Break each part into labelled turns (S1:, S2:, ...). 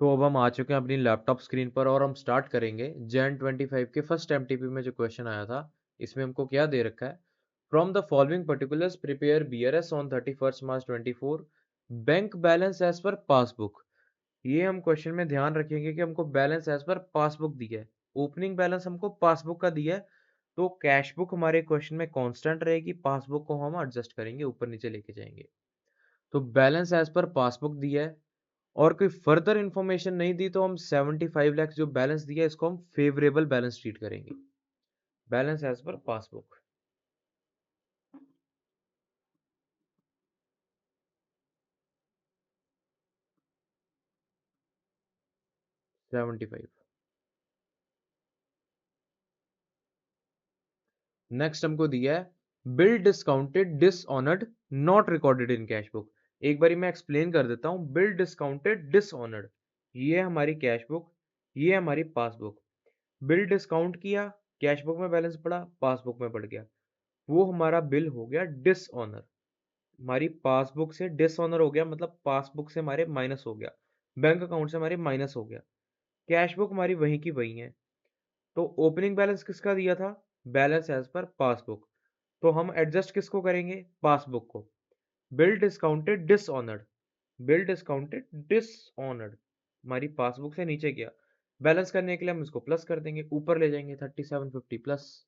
S1: तो अब हम आ चुके हैं अपनी लैपटॉप स्क्रीन पर और हम स्टार्ट करेंगे जैन 25 के फर्स्ट एमटीपी में जो क्वेश्चन आया था। इसमें हमको क्या दे रखा है, from the following particulars prepare BRS on 31 March 24, bank balance as per passbook. ये हम क्वेश्चन में ध्यान रखेंगे कि हमको बैलेंस एज पर पासबुक दिया है, ओपनिंग बैलेंस हमको पासबुक का दिया है। तो कैश बुक हमारे क्वेश्चन में कांस्टेंट रहेगी, पासबुक को हम एडजस्ट करेंगे, ऊपर नीचे लेके जाएंगे। तो बैलेंस एज पर पासबुक दिया है और कोई फर्दर इंफॉर्मेशन नहीं दी, तो हम 75 लाख जो बैलेंस दिया है इसको हम फेवरेबल बैलेंस ट्रीट करेंगे, balance as per passbook. 75। Next हमको दिया है bill discounted dishonoured not recorded in cash book. एक बारी मैं एक्सप्लेन कर देता हूँ, बिल डिस्काउंटेड डिसऑनर्ड, ये हमारी कैश बुक, ये हमारी पासबुक। बिल डिस्काउंट किया, कैश बुक में बैलेंस बढ़ा, पासबुक में बढ़ गया, वो हमारा बिल हो गया डिसऑनर। हमारी पासबुक से डिसऑनर हो गया, मतलब पासबुक से हमारे माइनस हो गया, बैंक अकाउंट से हमारे माइनस हो गया। कैश बुक हमारी वहीं की वहीं है। तो ओपनिंग बैलेंस किसका दिया था, बैलेंस एज पर पासबुक। तो हम एडजस्ट किसको करेंगे, पासबुक को। Bill discounted dishonoured, bill discounted dishonoured हमारी पासबुक से नीचे गया, बैलेंस करने के लिए हम इसको प्लस कर देंगे, ऊपर ले जाएंगे 3750 प्लस।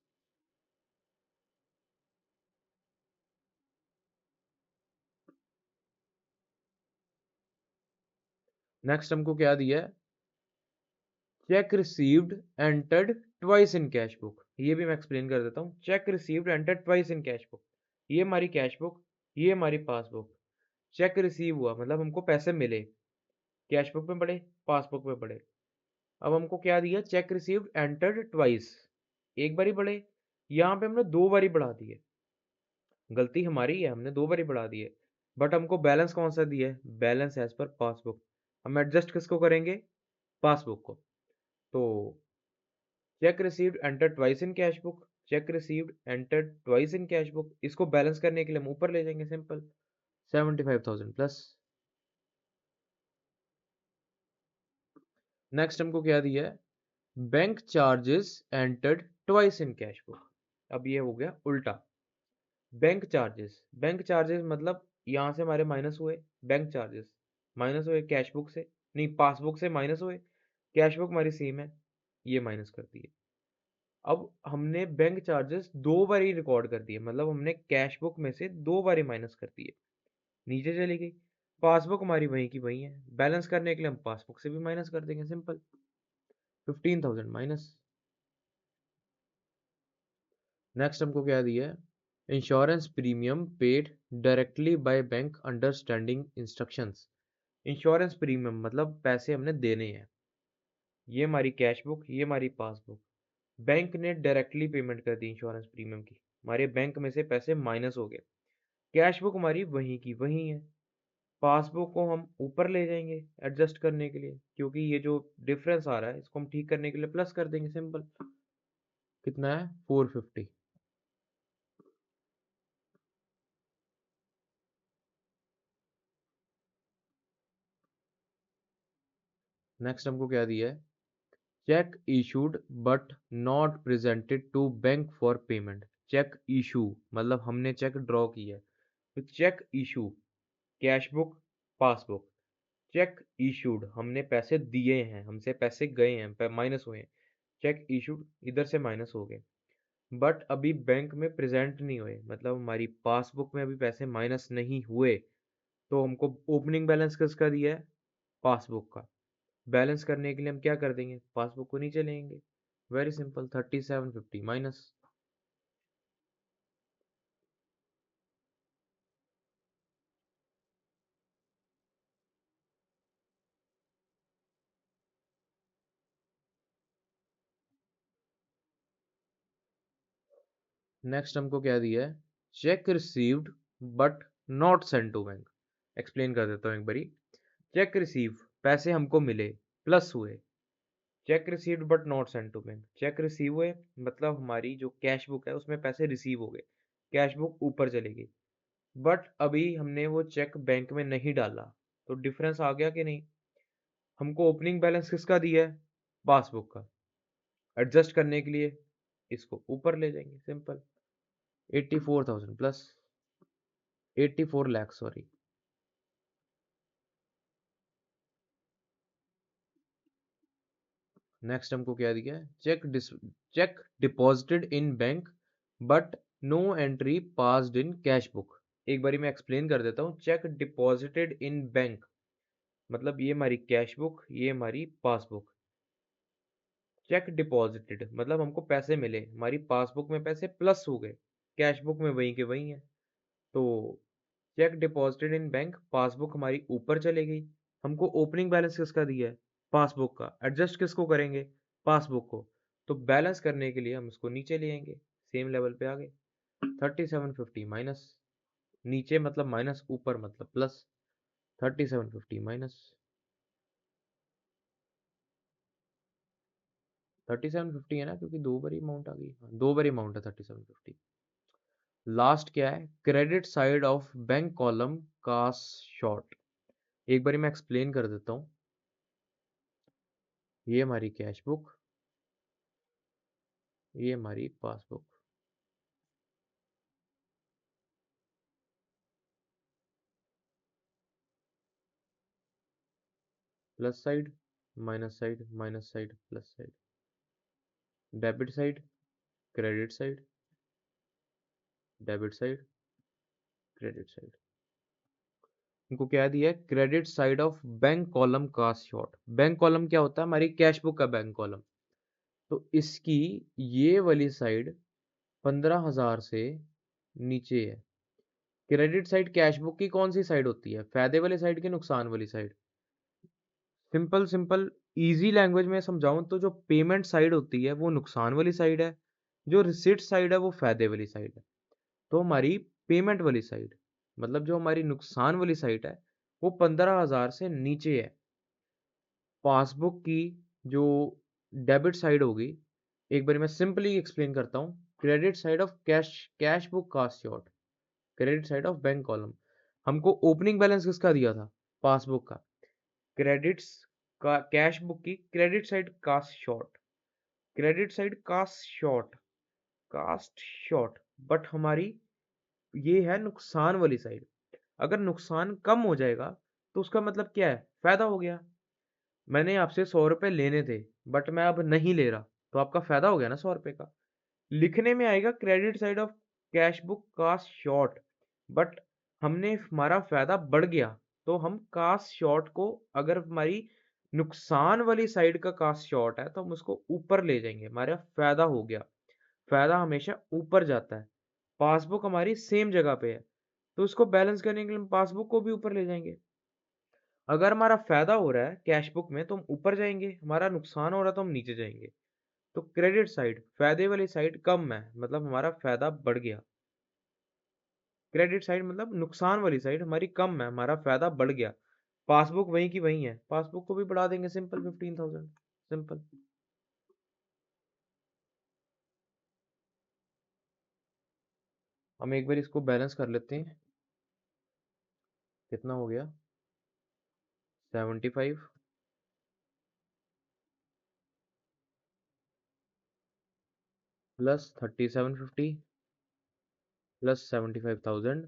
S1: नेक्स्ट हमको क्या दिया है, cheque received entered twice in cash book. ये भी मैं एक्सप्लेन कर देता हूँ, check received entered twice in cash book. ये हमारी कैश बुक, ये हमारी पासबुक। चेक रिसीव हुआ मतलब हमको पैसे मिले, कैश बुक में पड़े, पासबुक में पड़े। अब हमको क्या दिया, चेक रिसीव्ड एंटर्ड ट्वाइस, एक बारी बढ़े, यहाँ पे हमने दो बारी बढ़ा दिए, गलती हमारी है, हमने दो बारी बढ़ा दिए। बट हमको बैलेंस कौन सा दिया है, बैलेंस एज पर पासबुक। हम एडजस्ट किसको करेंगे, पासबुक को। तो check received enter twice in cash book, check received enter twice in cash book, इसको बैलेंस करने के लिए हम ऊपर ले जाएंगे, सिंपल 75,000 प्लस। नेक्स्ट हमको क्या दिया है, bank charges entered twice in cash book. अब ये हो गया उल्टा, बैंक चार्जेस, बैंक चार्जेस मतलब यहाँ से हमारे माइनस हुए, बैंक चार्जेस माइनस हुए कैश बुक से, नहीं पासबुक से माइनस हुए, कैश बुक हमारी सेम है, ये माइनस कर दिए। अब हमने बैंक चार्जेस दो बारी रिकॉर्ड कर दिए, मतलब हमने कैश बुक में से दो बारी माइनस कर दिए, नीचे चली गई। पासबुक हमारी वहीं की वहीं है, बैलेंस करने के लिए हम पासबुक से भी माइनस कर देंगे, सिंपल 15,000 माइनस। नेक्स्ट हमको क्या दिया है, insurance premium paid directly by bank under standing instructions. Insurance premium मतलब पैसे हमने देने हैं, ये हमारी कैश बुक, ये हमारी पासबुक। बैंक ने डायरेक्टली पेमेंट कर दी इंश्योरेंस प्रीमियम की, हमारे बैंक में से पैसे माइनस हो गए, कैश बुक हमारी वहीं की वहीं है। पासबुक को हम ऊपर ले जाएंगे एडजस्ट करने के लिए, क्योंकि ये जो डिफरेंस आ रहा है इसको हम ठीक करने के लिए प्लस कर देंगे, सिंपल। कितना है, 450। नेक्स्ट हमको क्या दिया है, cheque issued but not presented to bank for payment. Cheque issue मतलब हमने चेक ड्रॉ किया है, तो cheque issue, cash book, passbook. Cheque issued हमने पैसे दिए हैं, हमसे पैसे गए हैं, माइनस हुए हैं, चेक इशूड इधर से माइनस हो गए, बट अभी बैंक में प्रेजेंट नहीं हुए, मतलब हमारी पासबुक में अभी पैसे माइनस नहीं हुए। तो हमको ओपनिंग बैलेंस किसका दिया है, पासबुक का। बैलेंस करने के लिए हम क्या कर देंगे, पासबुक को नीचे लेंगे, वेरी सिंपल 3750 माइनस। नेक्स्ट हमको क्या दिया है, cheque received but not send to bank. Explain कर देता हूँ एक बारी। चेक रिसीव, पैसे हमको मिले, प्लस हुए, cheque received but not send to bank. Cheque receive हुए मतलब हमारी जो कैश बुक है उसमें पैसे रिसीव हो गए, कैश बुक ऊपर चली गई, बट अभी हमने वो चेक बैंक में नहीं डाला, तो डिफरेंस आ गया कि नहीं। हमको ओपनिंग बैलेंस किसका दिया है? पासबुक का। एडजस्ट करने के लिए इसको ऊपर ले जाएंगे, simple. 84,000 plus 84 lakh, sorry. Next हमको क्या दिया है? Cheque deposited in bank but no entry passed in cash book. एक बारी मैं एक्सप्लेन कर देता हूँ। चेक डिपॉजिटेड इन बैंक मतलब ये हमारी कैश बुक, ये हमारी पासबुक। चेक डिपॉजिटेड मतलब हमको पैसे मिले, हमारी पासबुक में पैसे प्लस हो गए, कैश बुक में वही के वही है। तो cheque deposited in bank, passbook हमारी ऊपर चली गई। हमको ओपनिंग बैलेंस किसका दिया है? पासबुक का। एडजस्ट किसको करेंगे? पासबुक को। तो बैलेंस करने के लिए हम इसको नीचे ले आएंगे, सेम लेवल पे आ गए। 3750 माइनस, नीचे मतलब माइनस, ऊपर मतलब प्लस। 3750 माइनस 3750 है ना, क्योंकि दो बारी अमाउंट आ गई। हाँ, दो बारी अमाउंट है 3750। लास्ट क्या है? Credit side of bank column cast short. एक बारी मैं एक्सप्लेन कर देता हूँ। ये हमारी कैश बुक, ये हमारी पासबुक। Plus side, minus side, minus side, plus side. Debit side, credit side, debit side, credit side. इनको क्या दिया है? Credit side of bank column cast short. Bank column क्या होता है? हमारी कैश बुक का बैंक कॉलम। तो इसकी ये वाली साइड 15,000 से नीचे है। क्रेडिट साइड कैश बुक की कौन सी साइड होती है? फायदे वाली साइड की नुकसान वाली side? Simple simple easy language में समझाऊं तो जो पेमेंट साइड होती है वो नुकसान वाली साइड है, जो रिसिट साइड है वो फायदे वाली साइड है। तो हमारी पेमेंट वाली साइड मतलब जो हमारी नुकसान वाली साइड है वो 15,000 से नीचे है। पासबुक की जो डेबिट साइड होगी, एक बार मैं सिंपली एक्सप्लेन करता हूँ। Credit side of cash, cash book cast short. Credit side of bank column. हमको ओपनिंग बैलेंस किसका दिया था? पासबुक का। क्रेडिट्स का कैश बुक की credit side cast short, credit side cast short, cast short. But हमारी ये है नुकसान वाली साइड। अगर नुकसान कम हो जाएगा तो उसका मतलब क्या है? फायदा हो गया। मैंने आपसे 100 रुपए लेने थे बट मैं अब नहीं ले रहा, तो आपका फायदा हो गया ना 100 रुपए का। लिखने में आएगा credit side of cash book cast short, but हमने हमारा फायदा बढ़ गया। तो हम कास्ट शॉर्ट को, अगर हमारी नुकसान वाली साइड का कास्ट शॉर्ट है तो हम उसको ऊपर ले जाएंगे, हमारा फायदा हो गया। फायदा हमेशा ऊपर जाता है। पासबुक हमारी सेम जगह पे है, तो उसको बैलेंस करने के लिए हम पासबुक को भी ऊपर ले जाएंगे। अगर हमारा फायदा हो रहा है कैश बुक में तो हम ऊपर जाएंगे, हमारा नुकसान हो रहा है तो हम नीचे जाएंगे। तो क्रेडिट साइड, फायदे वाली साइड कम है मतलब हमारा फायदा बढ़ गया। क्रेडिट साइड मतलब नुकसान वाली साइड हमारी कम है, हमारा फायदा बढ़ गया। पासबुक वही की वही है, पासबुक को भी बढ़ा देंगे, सिंपल 15,000, सिंपल। हम एक बार इसको बैलेंस कर लेते हैं। कितना हो गया? 75 plus 3750 plus 75,000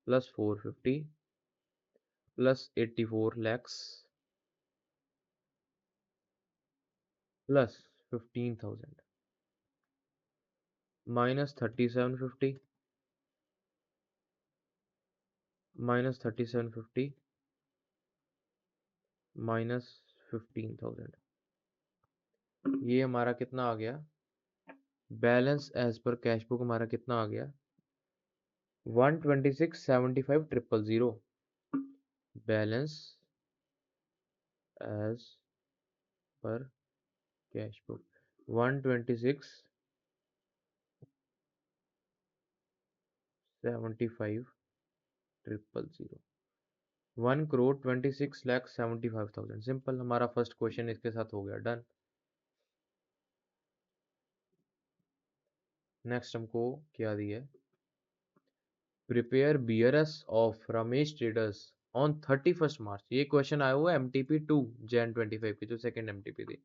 S1: plus 450 plus 84 lakhs plus 15,000 minus 3750 minus 3750 minus 15,000। ये हमारा कितना आ गया? Balance as per cash book हमारा कितना आ गया? 126,75,000। Balance as per cash book 126,75,000। 1,26,75,000। सिंपल, हमारा फर्स्ट क्वेश्चन इसके साथ हो गया डन। नेक्स्ट हमको क्या दिया है? Prepare BRS of Ramesh traders on 31st मार्च। ये क्वेश्चन आया हुआ है MTP 2 Jan 25 की, जो सेकंड MTP थी।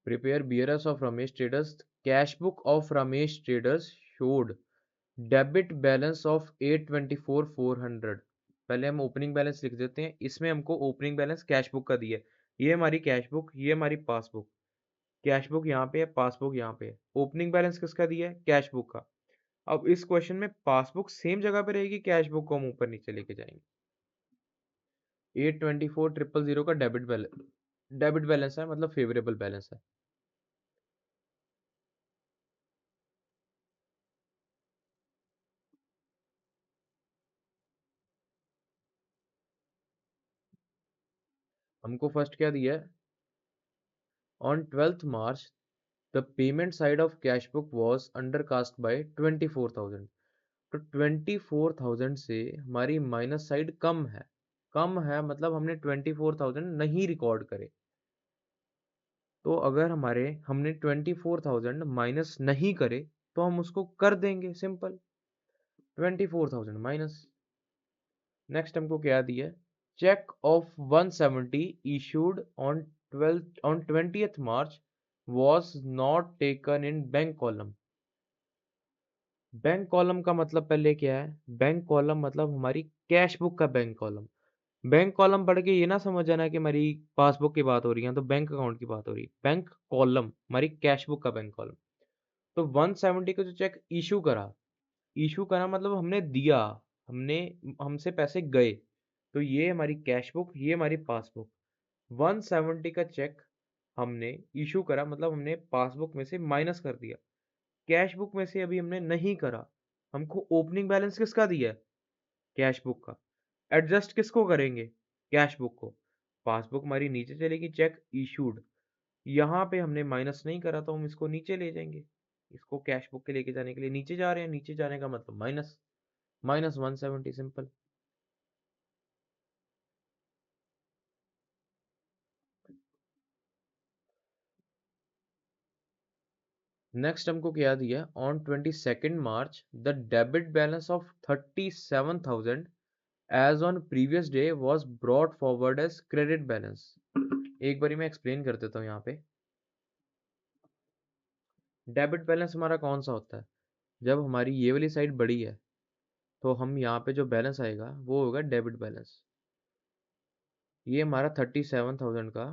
S1: Prepare bearers of Ramesh traders, cash book of Ramesh traders showed debit balance of 824,400। पहले हम ओपनिंग बैलेंस लिख देते हैं। इसमें हमको ओपनिंग बैलेंस कैश बुक का दिया है। ये हमारी कैश बुक, ये हमारी पासबुक। कैश बुक यहाँ पे है, पासबुक यहाँ पे है। ओपनिंग बैलेंस किसका दिया है? कैश बुक का। अब इस क्वेश्चन में पासबुक सेम जगह पे रहेगी, कैश बुक को हम ऊपर नीचे लेके जाएंगे। 824,000 का डेबिट बैलेंस है, मतलब फेवरेबल बैलेंस है। हमको फर्स्ट क्या दिया है? On 12th March the payment side of cash book was undercast bye 24,000। तो 24,000 से हमारी माइनस साइड कम है। कम है मतलब हमने 24,000 नहीं रिकॉर्ड करे। तो अगर हमने 24,000 माइनस नहीं करे तो हम उसको कर देंगे सिंपल, 24,000 माइनस। नेक्स्ट हमको क्या दिया है? Cheque of 170 issued on 20th March was not taken in bank column. Bank column का मतलब पहले क्या है? बैंक कॉलम मतलब हमारी कैश बुक का बैंक कॉलम। बैंक कॉलम पढ़ के ये ना समझ आना कि हमारी पासबुक की बात हो रही है, तो बैंक अकाउंट की बात हो रही है। बैंक कॉलम हमारी कैश बुक का बैंक कॉलम। तो 170 का जो चेक इशू करा मतलब हमने दिया, हमने हमसे पैसे गए। तो ये हमारी कैश बुक, ये हमारी पासबुक। 170 का चेक हमने इशू करा मतलब हमने पासबुक में से माइनस कर दिया। कैश बुक में से अभी हमने नहीं करा। हमको ओपनिंग बैलेंस किसका दिया है? कैश बुक का। एडजस्ट किसको करेंगे? कैश बुक को। पासबुक हमारी नीचे चलेगी, चेक इशूड। यहाँ पे हमने माइनस नहीं करा तो हम इसको नीचे ले जाएंगे। इसको कैश बुक के लेके जाने के लिए नीचे जा रहे हैं, नीचे जाने का मतलब माइनस, माइनस 170 सिंपल। नेक्स्ट हमको क्या दिया? On 22nd March the debit balance of 37,000 as on previous day was brought forward as credit balance. एक बारी मैं एक्सप्लेन कर देता हूँ यहाँ पे। डेबिट बैलेंस हमारा कौन सा होता है? जब हमारी ये वाली साइड बड़ी है तो हम यहाँ पे जो बैलेंस आएगा वो होगा डेबिट बैलेंस। ये हमारा 37,000 का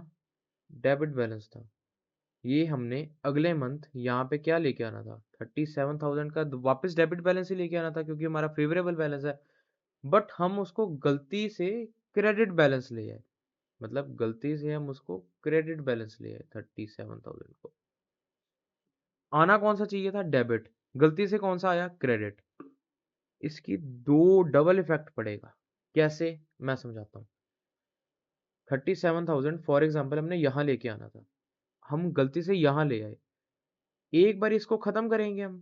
S1: डेबिट बैलेंस था। ये हमने अगले मंथ यहाँ पे क्या लेके आना था? 37,000 का वापस डेबिट बैलेंस ही लेके आना था, क्योंकि हमारा फेवरेबल बैलेंस है। बट हम उसको गलती से क्रेडिट बैलेंस ले आए। मतलब गलती से हम उसको क्रेडिट बैलेंस ले आए 37,000 को। आना कौन सा चाहिए था? डेबिट। गलती से कौन सा आया? क्रेडिट। इसकी दो डबल इफेक्ट पड़ेगा। कैसे? मैं समझाता हूँ। 37,000 फॉर एग्जाम्पल हमने यहाँ लेके आना था, हम गलती से यहाँ ले आए। एक बार इसको खत्म करेंगे हम,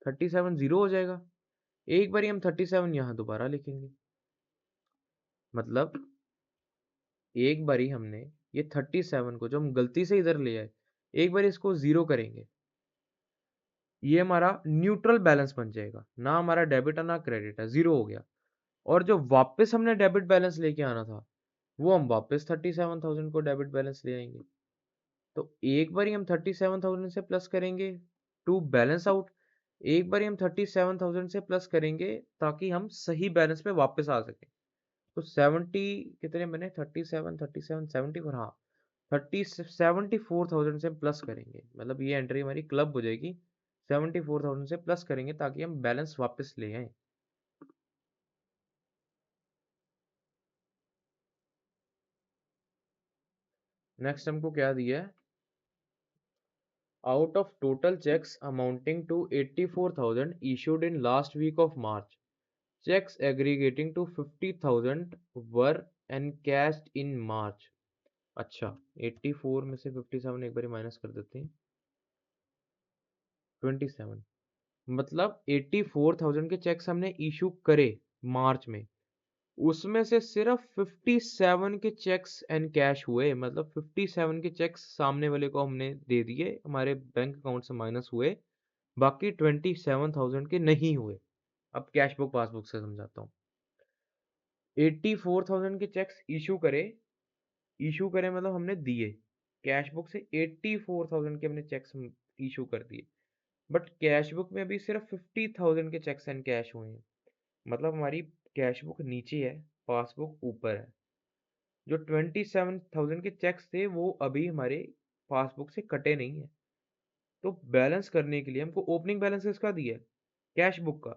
S1: 37 जीरो हो जाएगा। एक बार हम 37 यहाँ दोबारा लिखेंगे। मतलब एक बारी हमने ये 37 को जो हम गलती से इधर ले आए, एक बार इसको जीरो करेंगे, ये हमारा न्यूट्रल बैलेंस बन जाएगा। ना हमारा डेबिट है ना क्रेडिट है, जीरो हो गया। और जो वापस हमने डेबिट बैलेंस लेके आना था वो हम वापस 37,000 को डेबिट बैलेंस ले आएंगे। तो एक बार हम 37,000 से प्लस करेंगे टू बैलेंस आउट, एक बार हम 37,000 से प्लस करेंगे ताकि हम सही बैलेंस पे वापस आ सके। तो 70 कितने बने? 37 37 74, हाँ 74,000 से प्लस करेंगे, मतलब ये एंट्री हमारी क्लब हो जाएगी। 74,000 से प्लस करेंगे ताकि हम बैलेंस वापस ले आए। नेक्स्ट हमको क्या दिया है? Out of total checks amounting to 84,000 issued in last week of March, checks aggregating to 50,000 were encashed in March। अच्छा, 84 में से 57 एक बार माइनस कर देते हैं, 27। मतलब 84,000 के चेक्स हमने इशू करे मार्च में, उसमें से सिर्फ 57 के चेक्स एनकैश हुए। मतलब 57 के चेक्स सामने वाले को हमने दे दिए, हमारे बैंक अकाउंट से माइनस हुए। बाकी 27,000 के नहीं हुए। अब कैश बुक पासबुक से समझाता हूँ। 84,000 के चेक्स इशू करे मतलब हमने दिए। कैश बुक से 84,000 के हमने चेक्स इशू कर दिए, बट कैश बुक में अभी सिर्फ 50,000 के चेक्स एंड कैश हुए हैं। मतलब हमारी कैश बुक नीचे है, पासबुक ऊपर है। जो 27,000 के चेक्स थे वो अभी हमारे पासबुक से कटे नहीं है। तो बैलेंस करने के लिए हमको ओपनिंग बैलेंस किसका दिया है? कैश बुक का।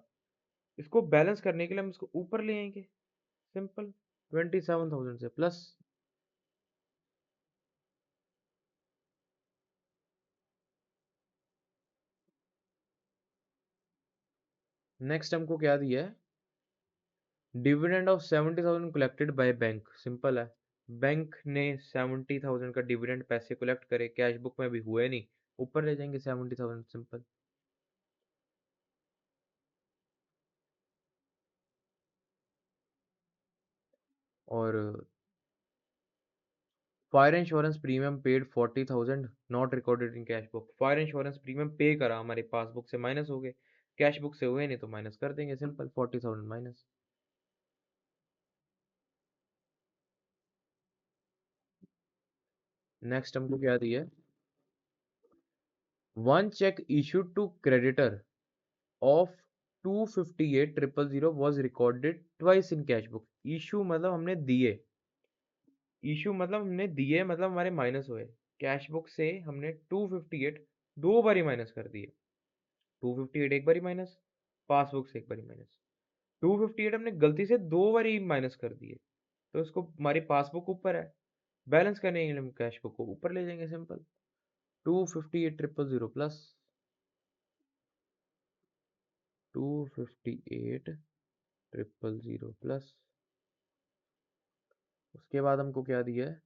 S1: इसको बैलेंस करने के लिए हम इसको ऊपर ले आएंगे, सिंपल। 27,000 से प्लस। नेक्स्ट हमको क्या दिया है? Dividend of 70,000 collected by bank. Simple है, बैंक ने 70,000 का डिविडेंड पैसे कलेक्ट करे, कैश बुक में अभी हुए नहीं, ऊपर ले जाएंगे 70,000, सिंपल। और fire insurance premium paid 40,000 not recorded in cash book. Fire insurance premium पे करा, हमारे पासबुक से माइनस हो गए, कैश बुक से हुए नहीं तो माइनस कर देंगे, सिंपल। 40,000 माइनस। नेक्स्ट हमको क्या दिया है? One cheque issued to creditor of 258,000 was recorded twice in cash book। Issue मतलब हमने दिए, इशू मतलब हमने दिए मतलब हमारे माइनस हुए। कैश बुक से हमने 258 दो बारी माइनस कर दिए। 258 एक बारी माइनस, पासबुक से एक बारी माइनस। 258 हमने गलती से दो बारी माइनस कर दिए, तो इसको हमारी पासबुक ऊपर है, बैलेंस करने के लिए हम कैश बुक को ऊपर ले जाएंगे, सिंपल। 258,000 plus 258,000 plus. उसके बाद हमको क्या दिया है?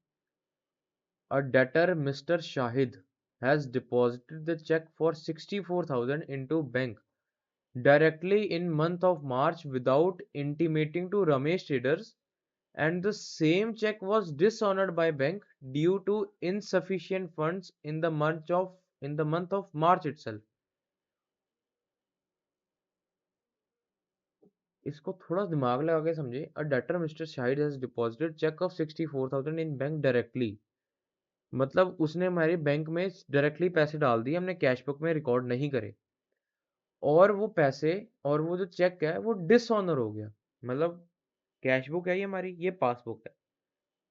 S1: A debtor, Mr. Shahid, has deposited the check for 64,000 into bank directly in month of March without intimating to Ramesh Traders, and the same check was dishonored by bank due to insufficient funds in the month of March itself। इसको थोड़ा दिमाग लगा के समझे। A debtor, Mr. Shahid, has deposited check of 64,000 in bank directly। मतलब उसने हमारे bank में डायरेक्टली पैसे डाल दिए, हमने कैश बुक में रिकॉर्ड नहीं करे, और वो पैसे और वो जो चेक है वो डिसऑनर हो गया। मतलब कैश बुक है ये हमारी, ये पासबुक है।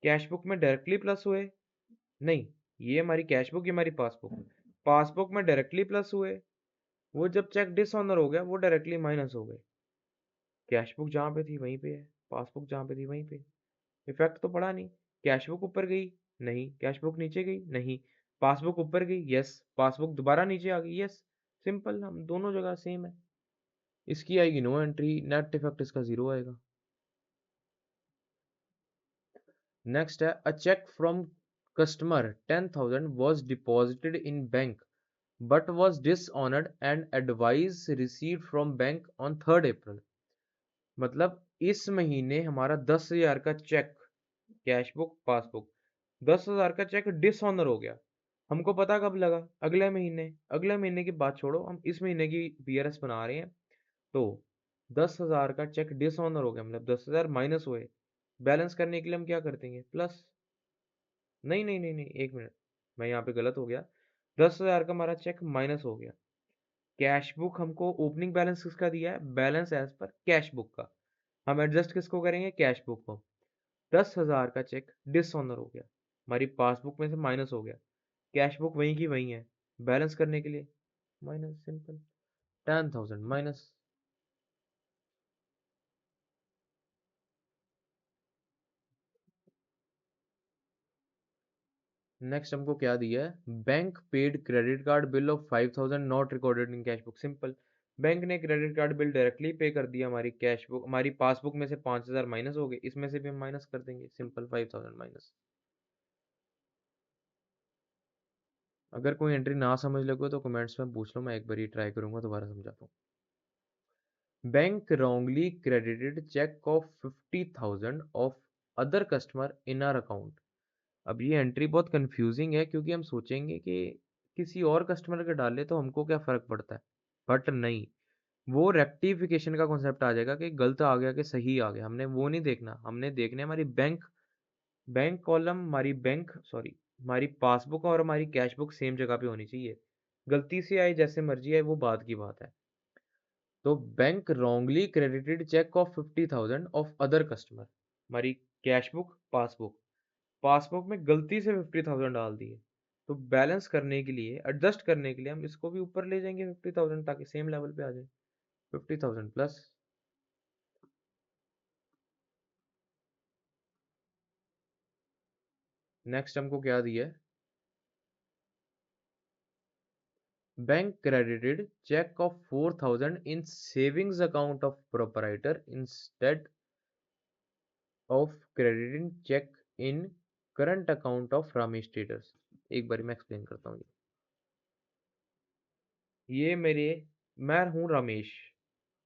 S1: कैश बुक में डायरेक्टली प्लस हुए नहीं, ये हमारी कैश बुक, ये हमारी पासबुक। पासबुक में डायरेक्टली प्लस हुए, वो जब चेक डिसऑनर हो गया वो डायरेक्टली माइनस हो गए। कैश बुक जहाँ पे थी वहीं पे है, पासबुक जहाँ पे थी वहीं पे। इफेक्ट तो पड़ा नहीं। कैश बुक ऊपर गई नहीं, कैश बुक नीचे गई नहीं, पासबुक ऊपर गई यस, पासबुक दोबारा नीचे आ गई यस, सिंपल। हम दोनों जगह सेम है। इसकी आएगी नो एंट्री, नेट इफेक्ट इसका जीरो आएगा। नेक्स्ट है, a cheque from customer 10,000 was deposited in bank but was dishonored and advice received from bank on 3rd April। मतलब इस महीने हमारा 10,000 का चेक, कैश बुक पासबुक, 10,000 का चेक डिसऑनर हो गया। हमको पता कब लगा? अगले महीने। अगले महीने की बात छोड़ो, हम इस महीने की बीआरएस बना रहे हैं। तो 10,000 का चेक डिसऑनर हो गया, मतलब 10,000 माइनस हुए। बैलेंस करने के लिए हम क्या कर देंगे? प्लस। नहीं नहीं नहीं नहीं, एक मिनट, मैं यहाँ पे गलत हो गया। 10,000 का हमारा चेक माइनस हो गया। कैश बुक हमको ओपनिंग बैलेंस किसका दिया है? Balance as per cash book का। हम एडजस्ट किसको करेंगे? कैश बुक को। 10,000 का चेक डिसऑनर हो गया, हमारी पासबुक में से माइनस हो गया। कैश बुक वहीं की वहीं है, बैलेंस करने के लिए माइनस, सिंपल। 10,000 माइनस। नेक्स्ट हमको क्या दिया है? Bank paid credit card bill of 5,000 not recorded in cash book. Simple, bank ने credit card bill directly pay कर दिया, हमारी कैश बुक, हमारी पासबुक में से 5,000 माइनस हो गए, इसमें से भी हम माइनस कर देंगे, सिंपल। 5,000 माइनस। अगर कोई एंट्री ना समझ लगे तो कमेंट्स में पूछ लो, मैं एक बार ट्राई करूंगा, दोबारा समझाता हूँ। Bank wrongly credited check of 50,000 of other customer in our account। अब ये एंट्री बहुत कंफ्यूजिंग है, क्योंकि हम सोचेंगे कि किसी और कस्टमर के डाले तो हमको क्या फर्क पड़ता है। बट नहीं, वो रेक्टिफिकेशन का कॉन्सेप्ट आ जाएगा कि गलत आ गया कि सही आ गया, हमने वो नहीं देखना, हमने देखना है हमारी बैंक बैंक कॉलम, हमारी बैंक सॉरी हमारी पासबुक और हमारी कैश बुक सेम जगह पे होनी चाहिए। गलती से आए जैसे मर्जी आए वो बात की बात है। तो bank wrongly credited cheque of 50,000 of other customer, हमारी कैश बुक पासबुक, पासबुक में गलती से 50,000 डाल दिए। तो बैलेंस करने के लिए, एडजस्ट करने के लिए हम इसको भी ऊपर ले जाएंगे 50,000 ताकि सेम लेवल पे आ जाए। 50,000 प्लस, नेक्स्ट हमको क्या दिया है, bank credited cheque of 4,000 in savings account of proprietor instead of crediting cheque in current account of Ramesh traders. एक बार मैं एक्सप्लेन करता हूँ। ये मेरे, मैं हूँ रमेश,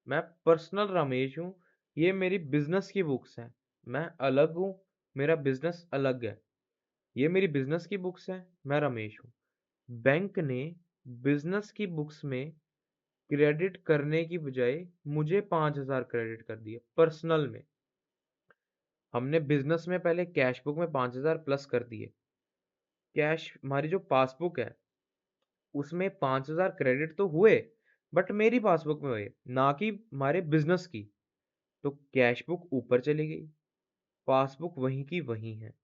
S1: मैं पर्सनल रमेश हूँ, ये मेरी बिजनेस की बुक्स हैं, मैं अलग हूँ, मेरा बिजनेस अलग है। ये मेरी बिजनेस की बुक्स हैं, मैं रमेश हूँ। बैंक ने बिजनेस की बुक्स में क्रेडिट करने की बजाय मुझे 5,000 क्रेडिट कर दिए पर्सनल में। हमने बिजनेस में पहले कैश बुक में 5,000 प्लस कर दिए, कैश हमारी जो पासबुक है उसमें 5,000 क्रेडिट तो हुए, बट मेरी पासबुक में हुए, ना कि हमारे बिजनेस की। तो कैश बुक ऊपर चली गई, पासबुक वहीं की वहीं है।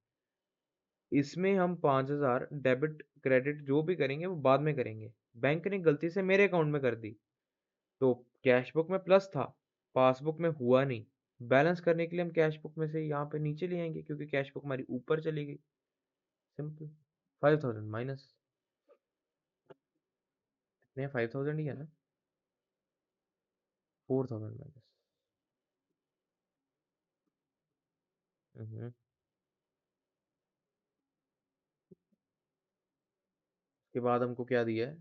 S1: इसमें हम 5,000 डेबिट क्रेडिट जो भी करेंगे वो बाद में करेंगे, बैंक ने गलती से मेरे अकाउंट में कर दी। तो कैश बुक में प्लस था, पासबुक में हुआ नहीं। बैलेंस करने के लिए हम कैश बुक में से यहाँ पे नीचे ले आएंगे क्योंकि कैश बुक हमारी ऊपर चली गई। सिंपल, 5,000 माइनस, इतने 5,000 ही है ना, 4,000 माइनस। उसके बाद हमको क्या दिया है,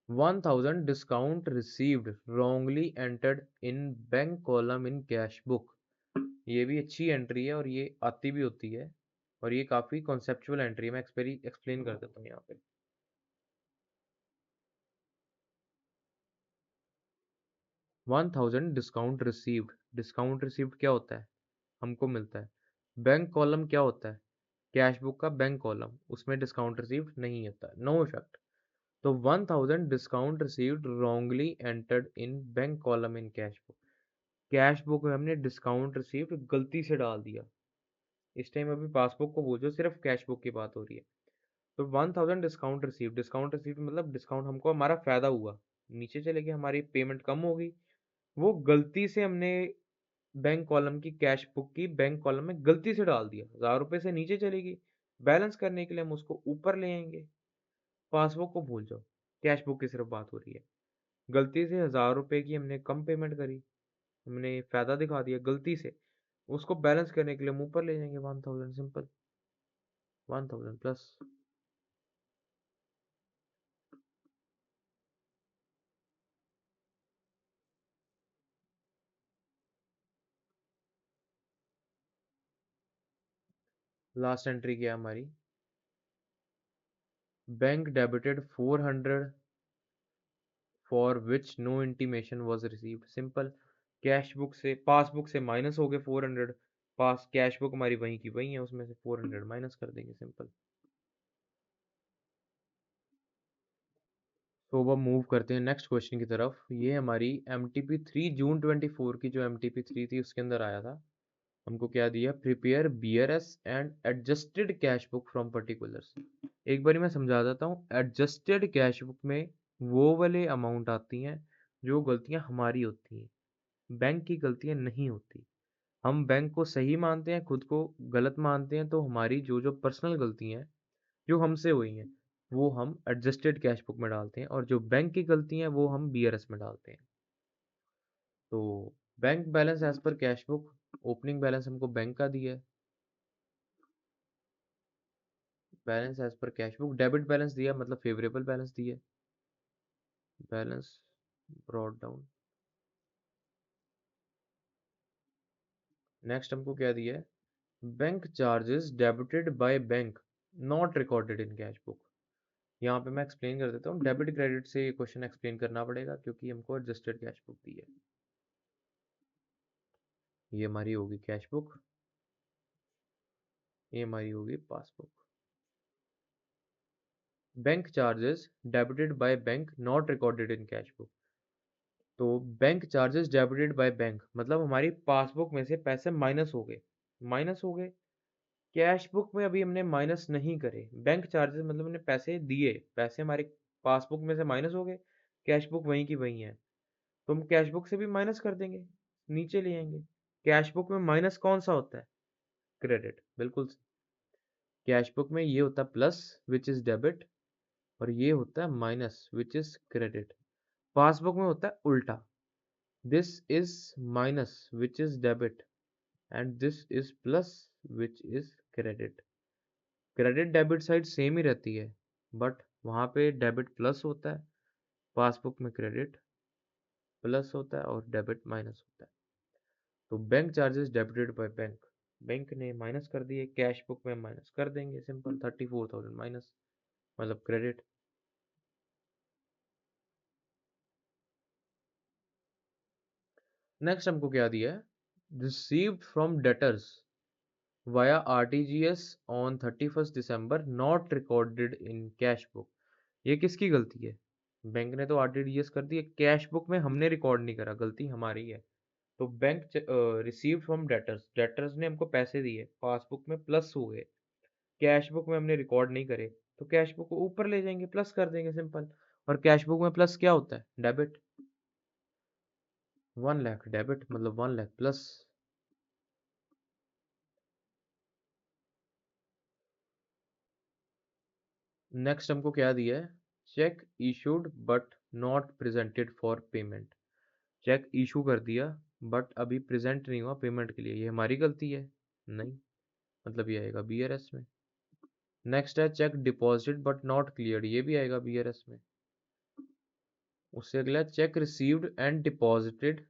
S1: 1,000 discount received wrongly entered in bank column in cash book. ये भी अच्छी एंट्री है और ये आती भी होती है, और ये काफी कॉन्सेप्चुअल एंट्री है, मैं एक्सप्लेन कर देता हूँ यहाँ पे। 1,000 डिस्काउंट रिसीव्ड, डिस्काउंट रिसीव्ड क्या होता है, हमको मिलता है। बैंक कॉलम क्या होता है, कैश बुक का बैंक कॉलम, उसमें डिस्काउंट रिसीव्ड नहीं होता, नो इफेक्ट। तो 1,000 discount received wrongly entered in bank column in cash book, cash book में हमने डिस्काउंट रिसीव्ड गलती से डाल दिया। इस टाइम अभी पासबुक को बोझो, सिर्फ कैश बुक की बात हो रही है। तो 1,000 डिस्काउंट रिसीव्ड, डिस्काउंट रिसीव्ड मतलब डिस्काउंट हमको हमारा फायदा हुआ, नीचे चले गए, हमारी पेमेंट कम होगी। वो गलती से हमने बैंक कॉलम की, कैश बुक की बैंक कॉलम में गलती से डाल दिया, 1,000 रुपए से नीचे चलेगी। बैलेंस करने के लिए हम उसको ऊपर ले आएंगे। पासबुक को भूल जाओ, कैश बुक की सिर्फ बात हो रही है। गलती से 1,000 रुपए की हमने कम पेमेंट करी, हमने फायदा दिखा दिया गलती से, उसको बैलेंस करने के लिए हम ऊपर ले जाएंगे 1,000, सिंपल, 1,000 प्लस। लास्ट एंट्री क्या है हमारी, bank debited 400 for which no intimation was received, simple. Cash book से, पासबुक से माइनस हो गए 400, पास कैश बुक हमारी वहीं की वहीं है, उसमें से 400 माइनस कर देंगे, सिंपल। तो अब हम मूव करते हैं नेक्स्ट क्वेश्चन की तरफ। ये हमारी एम टी पी 3 जून 2024 की जो एम टी पी 3 थी उसके अंदर आया था। हमको क्या दिया, prepare B R S and adjusted cash book from particulars. एक बारी मैं समझा देता हूँ, एडजस्टेड कैश बुक में वो वाले अमाउंट आती हैं जो गलतियां हमारी होती हैं, बैंक की गलतियां नहीं होती। हम बैंक को सही मानते हैं, खुद को गलत मानते हैं, तो हमारी जो जो पर्सनल गलतियां हैं जो हमसे हुई हैं वो हम एडजस्टेड कैश बुक में डालते हैं, और जो बैंक की गलतियां हैं वो हम बीआरएस में डालते हैं। तो bank balance as per cash book, opening balance हमको बैंक का दिया है, balance as per cash book, debit balance दिया मतलब फेवरेबल बैलेंस दिया, बैलेंस ब्रॉट डाउन। नेक्स्ट हमको क्या दिया है, bank charges debited by bank not recorded in cash book. यहाँ पे मैं एक्सप्लेन कर देता हूँ, डेबिट क्रेडिट से ये क्वेश्चन एक्सप्लेन करना पड़ेगा क्योंकि हमको एडजस्टेड कैश बुक दी है। ये हमारी होगी कैश बुक, ये हमारी होगी passbook. Bank charges debited by bank not recorded in cash book. तो bank charges debited by bank मतलब हमारी पासबुक में से पैसे माइनस हो गए, माइनस हो गए। कैश बुक में अभी हमने माइनस नहीं करे। बैंक चार्जेस मतलब हमने पैसे दिए, पैसे हमारे पासबुक में से माइनस हो गए, कैश बुक वहीं की वहीं है, तो हम कैश बुक से भी माइनस कर देंगे, नीचे ले आएंगे। कैश बुक में माइनस कौन सा होता है? क्रेडिट, बिल्कुल। कैश बुक में ये होता है प्लस विच इज डेबिट, और ये होता है minus which is credit. Passbook में होता है उल्टा, this is minus which is debit and this is plus which is credit. Credit debit side same ही रहती है, बट वहाँ पे डेबिट प्लस होता है, पासबुक में क्रेडिट प्लस होता है और डेबिट माइनस होता है। तो bank charges debited by bank, bank ने माइनस कर दिए, कैश बुक में माइनस कर देंगे, सिंपल 34,000 माइनस मतलब क्रेडिट। नेक्स्ट हमको क्या दिया है? Received from debtors via RTGS on 31st December not recorded in cash book. ये किसकी गलती है? बैंक ने तो आरटीजीएस कर दिया, कैश बुक में हमने रिकॉर्ड नहीं करा, गलती हमारी है। तो bank received from debtors, debtors ने हमको पैसे दिए, पासबुक में प्लस हुए, कैश बुक में हमने रिकॉर्ड नहीं करे, तो कैश बुक को ऊपर ले जाएंगे, प्लस कर देंगे, सिंपल। और कैश बुक में प्लस क्या होता है? डेबिट। 1 लाख डेबिट मतलब 1 लाख प्लस। नेक्स्ट हमको क्या दिया है? Cheque issued but not presented for payment. Cheque issue कर दिया बट अभी प्रेजेंट नहीं हुआ पेमेंट के लिए, ये हमारी गलती है? नहीं, मतलब ये आएगा बीआरएस में। नेक्स्ट है cheque deposit but not cleared, ये भी आएगा बीआरएस में। उससे अगला cheque received and deposited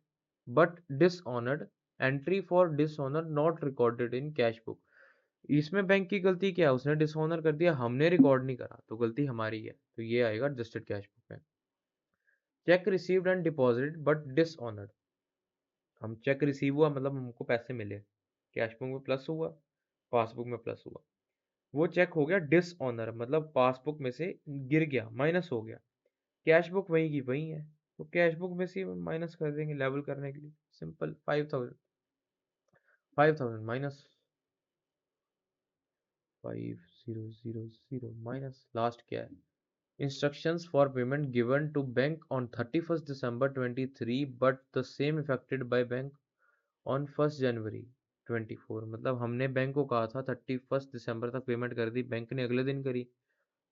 S1: but dishonoured, entry for dishonour not recorded in cash book. इसमें बैंक की गलती क्या है? उसने डिसऑनर कर दिया, हमने रिकॉर्ड नहीं करा, तो गलती हमारी है, तो ये आएगा एडजस्टेड कैश बुक में। Check received and deposited but dishonoured, हम चेक रिसीव हुआ मतलब हमको पैसे मिले, कैश बुक में प्लस हुआ, पासबुक में प्लस हुआ, वो चेक हो गया डिसऑनर मतलब पासबुक में से गिर गया, माइनस हो गया। कैश बुक वही की वही है, तो कैश बुक में से माइनस कर देंगे लेवल करने के लिए, सिंपल। 5,000, 5,000 माइनस 5000 माइनस लास्ट क्या है? Instructions for payment given to bank on 31st December 23 but the same affected by bank on 1st January 24। मतलब हमने बैंक को कहा था 31st दिसंबर तक पेमेंट कर दी, बैंक ने अगले दिन करी,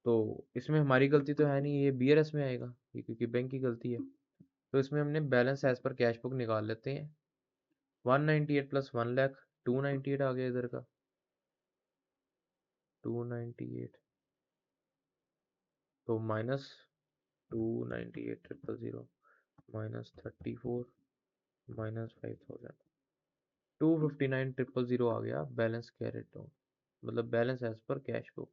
S1: तो इसमें हमारी गलती तो है नहीं, ये बीआरएस में आएगा, ये क्योंकि बैंक की गलती है। तो इसमें हमने balance as per cash book निकाल लेते हैं। 198 प्लस 1 लाख, 298 आ गया इधर का, 298, तो माइनस 298,000 माइनस 34 माइनस 5,000, 259,000 आ गया बैलेंस कैरेट डाउन, मतलब balance as per cash book.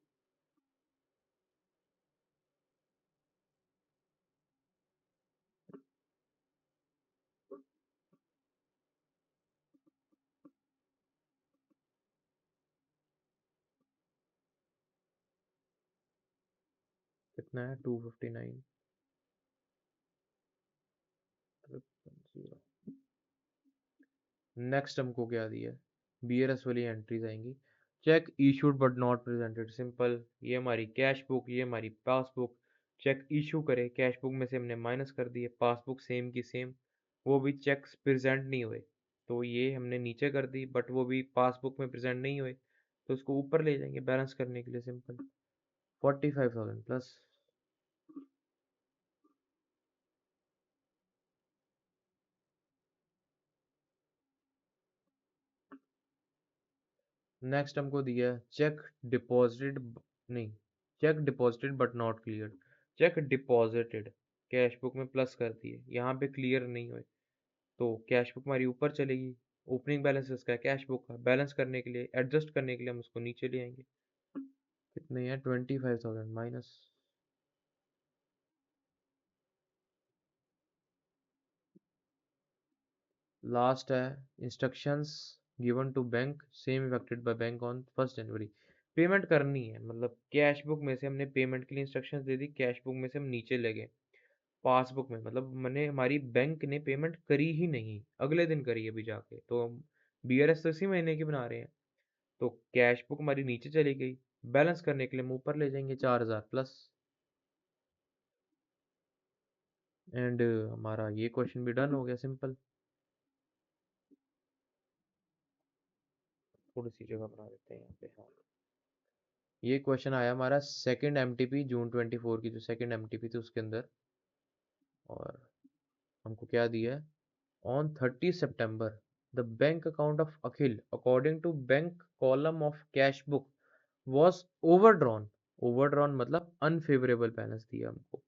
S1: कितना है? 259,000। नेक्स्ट हमको क्या दिया है? बीआरएस वाली एंट्रीज आएंगी। Check issued but not presented, simple, ये हमारी कैश बुक, ये हमारी पासबुक। चेक इशू करे, कैश बुक में से हमने माइनस कर दिए, पासबुक सेम की सेम, वो भी चेक्स प्रेजेंट नहीं हुए, तो ये हमने नीचे कर दी, बट वो भी पासबुक में प्रेजेंट नहीं हुए, तो उसको ऊपर ले जाएंगे बैलेंस करने के लिए, सिंपल। 45,000 प्लस। नेक्स्ट हमको दिया है चेक डिपॉजिटेड, नहीं, check deposited but not clear. Check deposited, cash book में प्लस कर दिए, यहाँ पे क्लियर नहीं हुए, तो कैश बुक हमारी ऊपर चलेगी, ओपनिंग बैलेंस इसका है कैश बुक का, बैलेंस करने के लिए, एडजस्ट करने के लिए हम उसको नीचे ले आएंगे। कितने हैं? 25,000 माइनस लास्ट है instructions given to bank same effected by bank on 1 January. Payment करनी है, मतलब कैश बुक में से हमने पेमेंट के लिए इंस्ट्रक्शंस दे दी, कैश बुक में से हम नीचे ले गए पासबुक में, मतलब मैंने हमारी बैंक ने पेमेंट करी ही नहीं, अगले दिन करी अभी जाके, तो हम बीआरएस तो इसी महीने की बना रहे हैं। तो कैश बुक हमारी नीचे चली गई, बैलेंस करने के लिए हम ऊपर ले जाएंगे 4000 प्लस। एंड हमारा ये क्वेश्चन भी डन हो गया, सिंपल। थोड़ी सी जगह बना देते हैं यहाँ पे, हाँ। ये क्वेश्चन आया हमारा सेकंड एमटीपी जून 24 की, जो सेकंड एमटीपी थी उसके अंदर। और हमको क्या दिया है, on 30 September the bank account of Akhil according to bank column of cash book was overdrawn. Overdrawn मतलब अनफेवरेबल बैलेंस दिया हमको।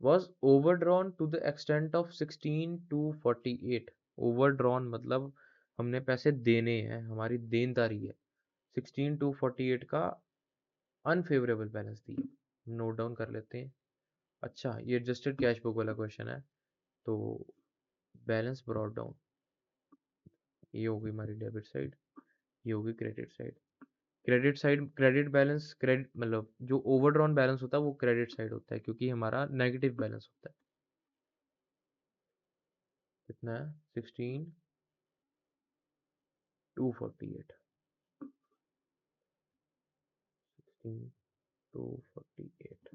S1: Was overdrawn to the extent of 16,248। Overdrawn मतलब हमने पैसे देने हैं, हमारी देनदारी है। 16,248 का अनफेवरेबल बैलेंस दिया, नोट डाउन कर लेते हैं। अच्छा, ये एडजस्टेड कैश बुक वाला क्वेश्चन है, तो बैलेंस ब्रॉट डाउन, ये होगी हमारी डेबिट साइड, ये होगी credit side. Credit side, credit balance, credit मतलब जो ओवरड्रॉन बैलेंस होता है वो क्रेडिट साइड होता है, क्योंकि हमारा नेगेटिव बैलेंस होता है। कितना है, 16,248, 16,248।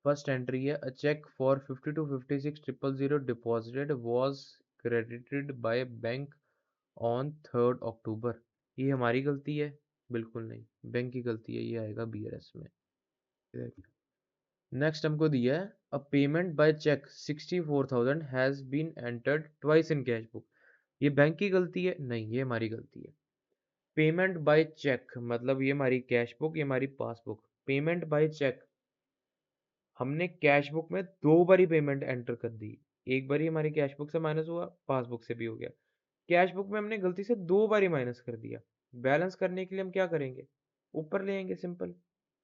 S1: फर्स्ट एंट्री है, a cheque for 52,56,000 deposited was credited by bank on 3 October. ये हमारी गलती है? बिल्कुल नहीं, बैंक की गलती है, ये आएगा बीआरएस में। नेक्स्ट हमको दिया है, a payment by cheque 64,000 has been entered twice in cash book. ये बैंक की गलती है? नहीं, ये हमारी गलती है। पेमेंट बाय चेक मतलब ये हमारी कैश बुक, ये हमारी पासबुक। पेमेंट बाय चेक, हमने कैश बुक में 2 बारी पेमेंट एंटर कर दी। एक बारी हमारी कैश बुक से माइनस हुआ, पासबुक से भी हो गया। कैश बुक में हमने गलती से 2 बारी माइनस कर दिया। बैलेंस करने के लिए हम क्या करेंगे, ऊपर ले आएंगे, सिंपल,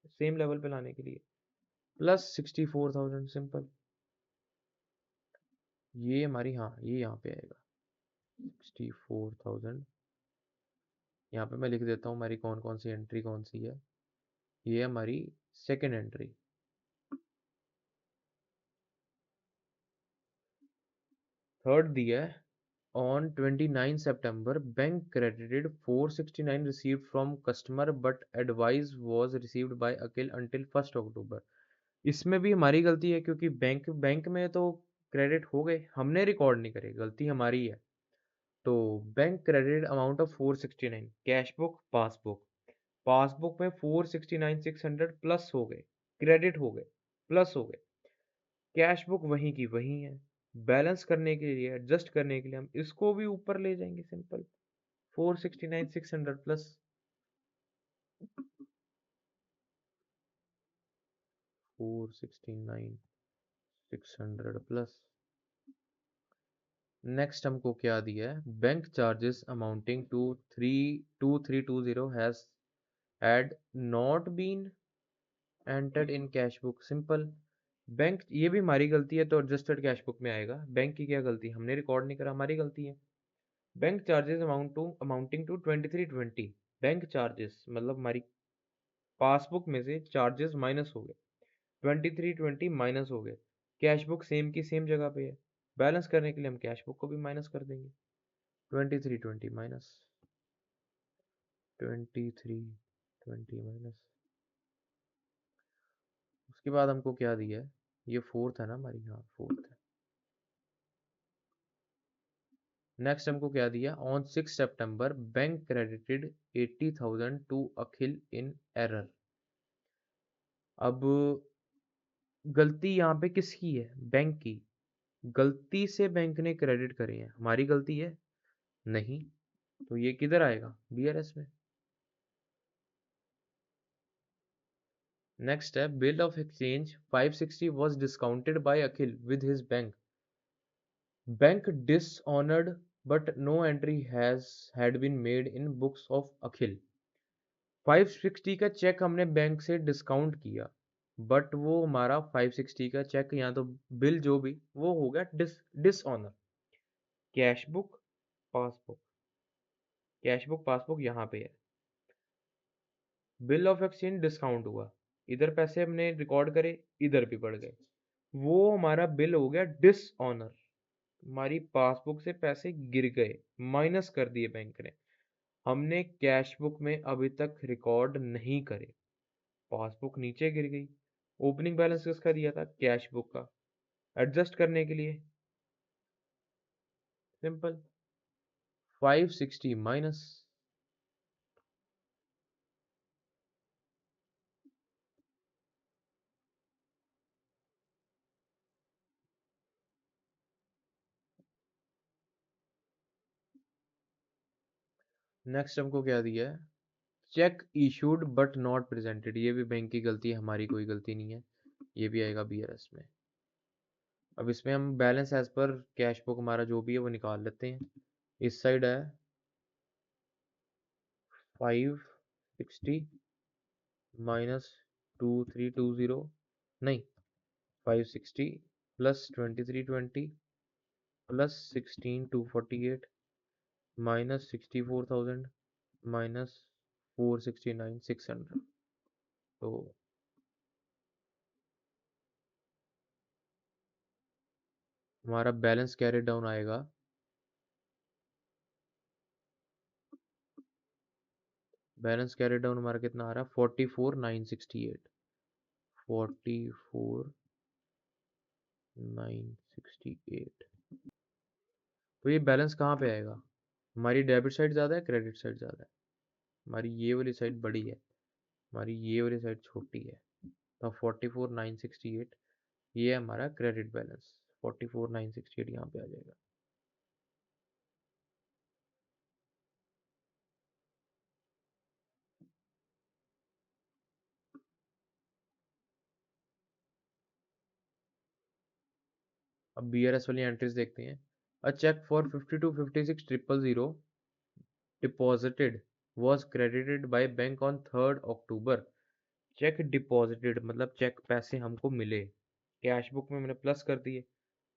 S1: सेम लेवल पे लाने के लिए। Plus 64,000, simple. ये हमारी, हाँ, ये यहाँ पे आएगा 64,000। यहाँ पे मैं लिख देता हूँ हमारी कौन कौन सी एंट्री कौन सी है। ये हमारी सेकेंड एंट्री। थर्ड दिया है, on 29 September bank credited 469 received from customer but advice was received by Akil until 1 अक्टूबर। इसमें भी हमारी गलती है, क्योंकि बैंक बैंक में तो क्रेडिट हो गए, हमने रिकॉर्ड नहीं करे, गलती हमारी है। तो bank credit amount of 469, cash book passbook, passbook में 469,600 प्लस हो गए, क्रेडिट हो गए, प्लस हो गए। कैश बुक वहीं की वहीं है। बैलेंस करने के लिए, एडजस्ट करने के लिए हम इसको भी ऊपर ले जाएंगे, सिंपल। 469,600 plus 469,600 plus. नेक्स्ट हमको क्या दिया है, bank charges amounting to 32320 has had not been entered in cash book, simple. Bank, ये भी हमारी गलती है, तो एडजस्टेड कैश बुक में आएगा। बैंक की क्या गलती, हमने रिकॉर्ड नहीं करा, हमारी गलती है। Bank charges amounting to 2320, bank charges मतलब हमारी पासबुक में से चार्जेस माइनस हो गए, 2320 माइनस हो गए। कैश बुक सेम की सेम जगह पे है, बैलेंस करने के लिए हम कैश बुक को भी माइनस कर देंगे। 2320 माइनस 2320 माइनस, उसके बाद हमको क्या दिया है, ये फोर्थ है ना हमारी, हाँ फोर्थ है। नेक्स्ट हमको क्या दिया, on 6 September bank credited 80,000 to Akhil in error. अब गलती यहाँ पे किसकी है, बैंक की। गलती से बैंक ने क्रेडिट करे हैं, हमारी गलती है नहीं, तो ये किधर आएगा, बीआरएस में। नेक्स्ट है, bill of exchange 560 was discounted by Akhil with his bank dishonored but no entry has had been made in books of अखिल। 560 का चेक हमने बैंक से डिस्काउंट किया, बट वो हमारा 560 का चेक या तो बिल जो भी वो हो गया dishonour. Cash book passbook, cash book passbook यहाँ पे है। बिल ऑफ एक्सचेंज डिस्काउंट हुआ, इधर पैसे हमने रिकॉर्ड करे, इधर भी बढ़ गए, वो हमारा बिल हो गया डिसऑनर। हमारी पासबुक से पैसे गिर गए, माइनस कर दिए बैंक ने, हमने कैश बुक में अभी तक रिकॉर्ड नहीं करे, पासबुक नीचे गिर गई। ओपनिंग बैलेंस किसका दिया था? कैश बुक का। एडजस्ट करने के लिए सिंपल 560 माइनस। नेक्स्ट हमको क्या दिया है? Cheque issued but not presented, ये भी बैंक की गलती है, हमारी कोई गलती नहीं है, ये भी आएगा बीआरएस में। अब इसमें हम balance as per cash book हमारा जो भी है वो निकाल लेते हैं। इस साइड है 560 माइनस 2320, नहीं 560 प्लस 2320 प्लस 16248 माइनस 64,000 माइनस 469,600। तो हमारा बैलेंस कैरी डाउन आएगा, बैलेंस कैरी डाउन हमारा कितना आ रहा है? 44,968, 44,968। तो ये बैलेंस कहाँ पे आएगा? हमारी डेबिट साइड ज़्यादा है, क्रेडिट साइड ज़्यादा है? हमारी ये वाली साइड बड़ी है, हमारी ये वाली साइड छोटी है। तो 44,968 ये है हमारा क्रेडिट बैलेंस, 44,968 यहाँ पे आ जाएगा। अब बीआरएस वाली एंट्रीज देखते हैं। A cheque for 52,56,000 deposited was credited by bank on 3rd October. Cheque deposited मतलब चेक पैसे हमको मिले, कैश बुक में मैंने प्लस कर दिए,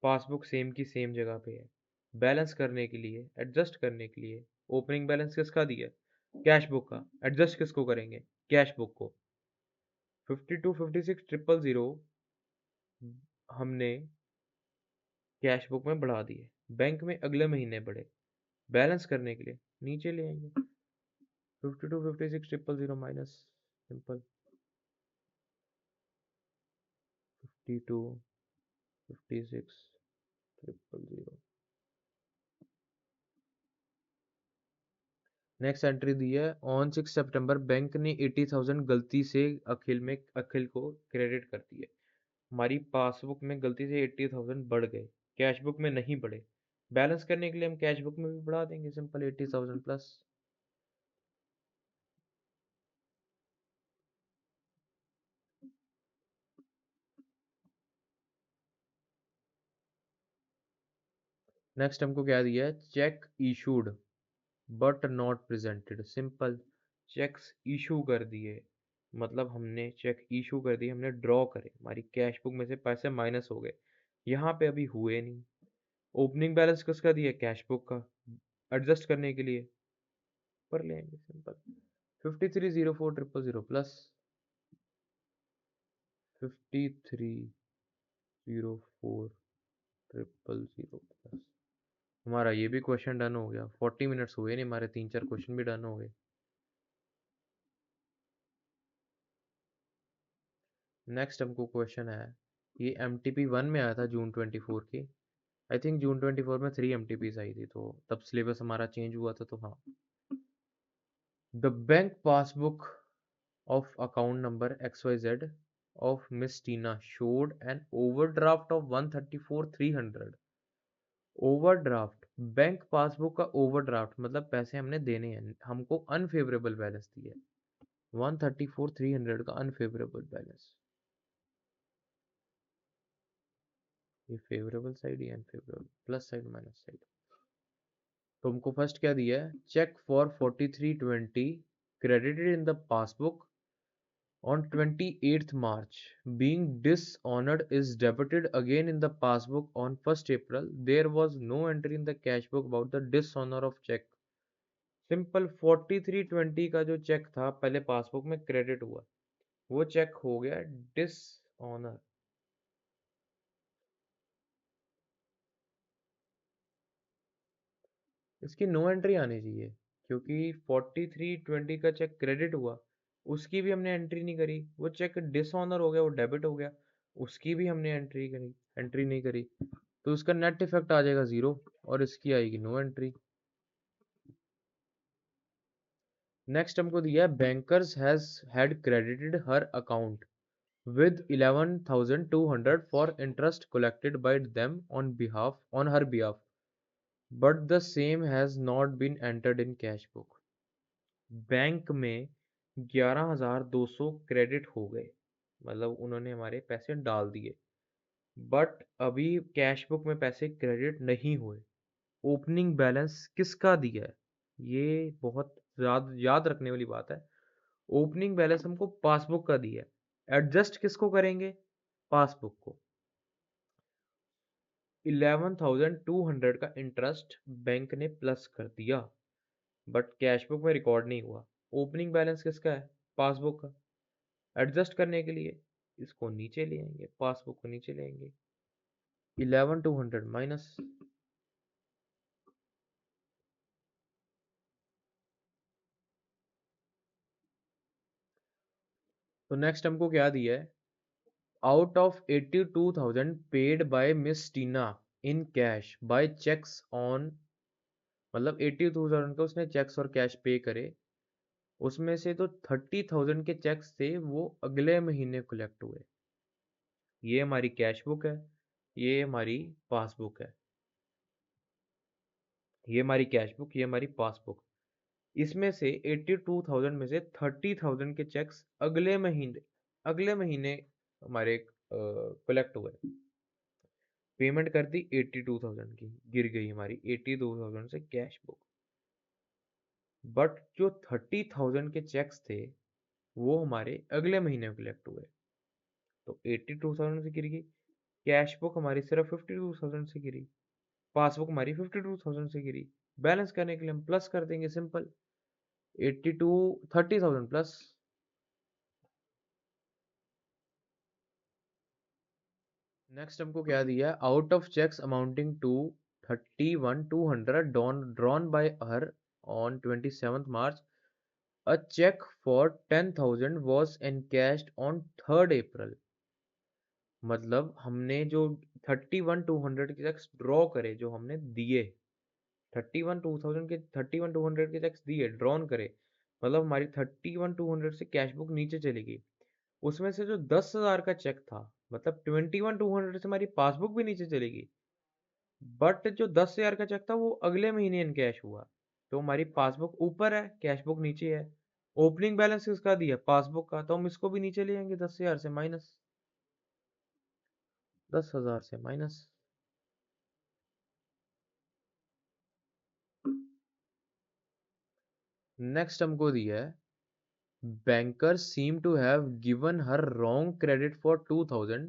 S1: पासबुक सेम की सेम जगह पे है। बैलेंस करने के लिए, एडजस्ट करने के लिए, ओपनिंग बैलेंस किसका दिया? कैश बुक का। एडजस्ट किसको करेंगे? कैश बुक को। 52,56,000 हमने कैश बुक में बढ़ा दिए, बैंक में अगले महीने बढ़े, बैलेंस करने के लिए नीचे ले आएंगे। 52,56,000 माइनस सिंपल 52,56,000। नेक्स्ट एंट्री दी है, ऑन 6 सितंबर बैंक ने 80,000 गलती से अखिल को क्रेडिट कर दिए। हमारी पासबुक में गलती से 80,000 बढ़ गए, कैश बुक में नहीं बढ़े। बैलेंस करने के लिए हम कैश बुक में भी बढ़ा देंगे, सिंपल 80,000 प्लस। नेक्स्ट हमको क्या दिया है? Cheque issued but not presented, simple cheques issue कर दिए, मतलब हमने चेक इशू कर दिए, हमने ड्रॉ करे, हमारी कैश बुक में से पैसे माइनस हो गए, यहाँ पे अभी हुए नहीं। ओपनिंग बैलेंस किसका दिया? कैश बुक का। एडजस्ट करने के लिए पर लेंगे सिंपल 53,04,000 प्लस 53,04,000 प्लस। हमारा ये भी क्वेश्चन डन हो गया। 40 मिनट्स हुए नहीं हमारे, 3-4 क्वेश्चन भी डन हो गए। नेक्स्ट हमको क्वेश्चन है, ये MTP 1 में आया था जून 24 की, आई थिंक जून 24 में 3 MTPs आई थी, तो तब सिलेबस हमारा चेंज हुआ था, तो हाँ। The bank passbook of account number XYZ of Miss Tina showed an overdraft of 134,300। Overdraft, bank passbook का ओवरड्राफ्ट मतलब पैसे हमने देने हैं, हमको अनफेवरेबल बैलेंस दिया है 134,300 का अनफेवरेबल बैलेंस। ये फेवरेबल साइड या unfavourable, plus side minus side. तो हमको फर्स्ट क्या दिया है? Cheque for 4320 credited in the passbook On 28th March, being dishonored is debited again in the passbook on 1st April. There was no entry in the cash book about the dishonor of check. Simple 4320 का जो check था पहले passbook में credit हुआ, वो check हो गया dishonour. इसकी नो एंट्री आनी चाहिए क्योंकि 4320 का चेक क्रेडिट हुआ, उसकी भी हमने एंट्री नहीं करी, वो चेक डिसऑनर हो गया, वो डेबिट हो गया, उसकी भी हमने एंट्री नहीं करी, तो उसका नेट इफेक्ट आ जाएगा 0 और इसकी आएगी नो एंट्री। नेक्स्ट हमको दिया है bankers has had credited her account with 11,200 for interest collected by them on her behalf, but the same has not been entered in cash book. Bank में 11,200 credit हो गए, मतलब उन्होंने हमारे पैसे डाल दिए, बट अभी कैश बुक में पैसे क्रेडिट नहीं हुए। ओपनिंग बैलेंस किसका दिया है, ये बहुत याद रखने वाली बात है। ओपनिंग बैलेंस हमको पासबुक का दिया है, एडजस्ट किसको करेंगे, पासबुक को। 11,200 का इंटरेस्ट बैंक ने प्लस कर दिया, बट कैश बुक में रिकॉर्ड नहीं हुआ। ओपनिंग बैलेंस किसका है, पासबुक का। एडजस्ट करने के लिए इसको नीचे ले आएंगे, पासबुक को नीचे ले आएंगे, 11,200 माइनस। तो नेक्स्ट हमको क्या दिया है, out of 82,000 paid by miss Tina in cash by cheques on, मतलब 82,000 का उसने चेक्स और कैश पे करे, उसमें से तो 30,000 के चेक्स थे वो अगले महीने कलेक्ट हुए। ये हमारी कैश बुक है, ये हमारी पासबुक है, ये हमारी कैश बुक, ये हमारी पासबुक। इसमें से 82,000 में से 30,000 के चेक्स अगले महीने हमारे कलेक्ट हुए। पेमेंट कर दी 82,000 की, गिर गई हमारी 82,000 से कैश बुक, बट जो 30,000 के चेक्स थे वो हमारे अगले महीने कलेक्ट हुए, तो 82,000 से गिर गई। कैश बुक हमारी सिर्फ 52,000 से गिरी, पासबुक हमारी 52,000 से गिरी। बैलेंस करने के लिए हम प्लस कर देंगे, सिंपल 82 30,000 प्लस। नेक्स्ट हमको क्या दिया है, out of cheques amounting to 31,200 drawn by her on 27th March, a check for 10,000 was encashed on 3rd April। मतलब हमने जो 31,200 के चेक्स ड्रॉ करे, जो हमने दिए 31,200 के चेक्स दिए, ड्रॉन करे, मतलब हमारी 31,200 से कैश बुक नीचे चली गई। उसमें से जो 10,000 का चेक था, मतलब 21,200 से हमारी पासबुक भी नीचे चलेगी, बट जो 10,000 का चेक था वो अगले महीने इनकैश हुआ, तो हमारी पासबुक ऊपर है, कैश बुक नीचे है। ओपनिंग बैलेंस किसका दिया, पासबुक का, तो हम इसको भी नीचे ले आएंगे, 10,000 से माइनस, 10,000 से माइनस। नेक्स्ट हमको दिया है, bankers seem to have given her wrong credit for 2,000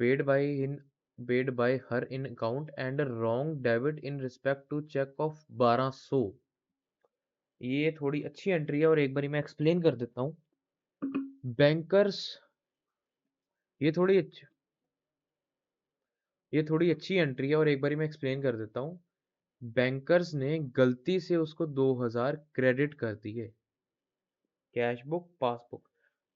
S1: paid by in paid by her in account and a wrong debit in respect to check of 1200। ये थोड़ी अच्छी एंट्री है और एक बारी मैं एक्सप्लेन कर देता हूँ। बैंकर्स, ये थोड़ी अच्छी ये थोड़ी अच्छी एंट्री है और एक बारी मैं एक्सप्लेन कर देता हूँ। बैंकर्स ने गलती से उसको 2,000 क्रेडिट कर दिए, कैश बुक पासबुक,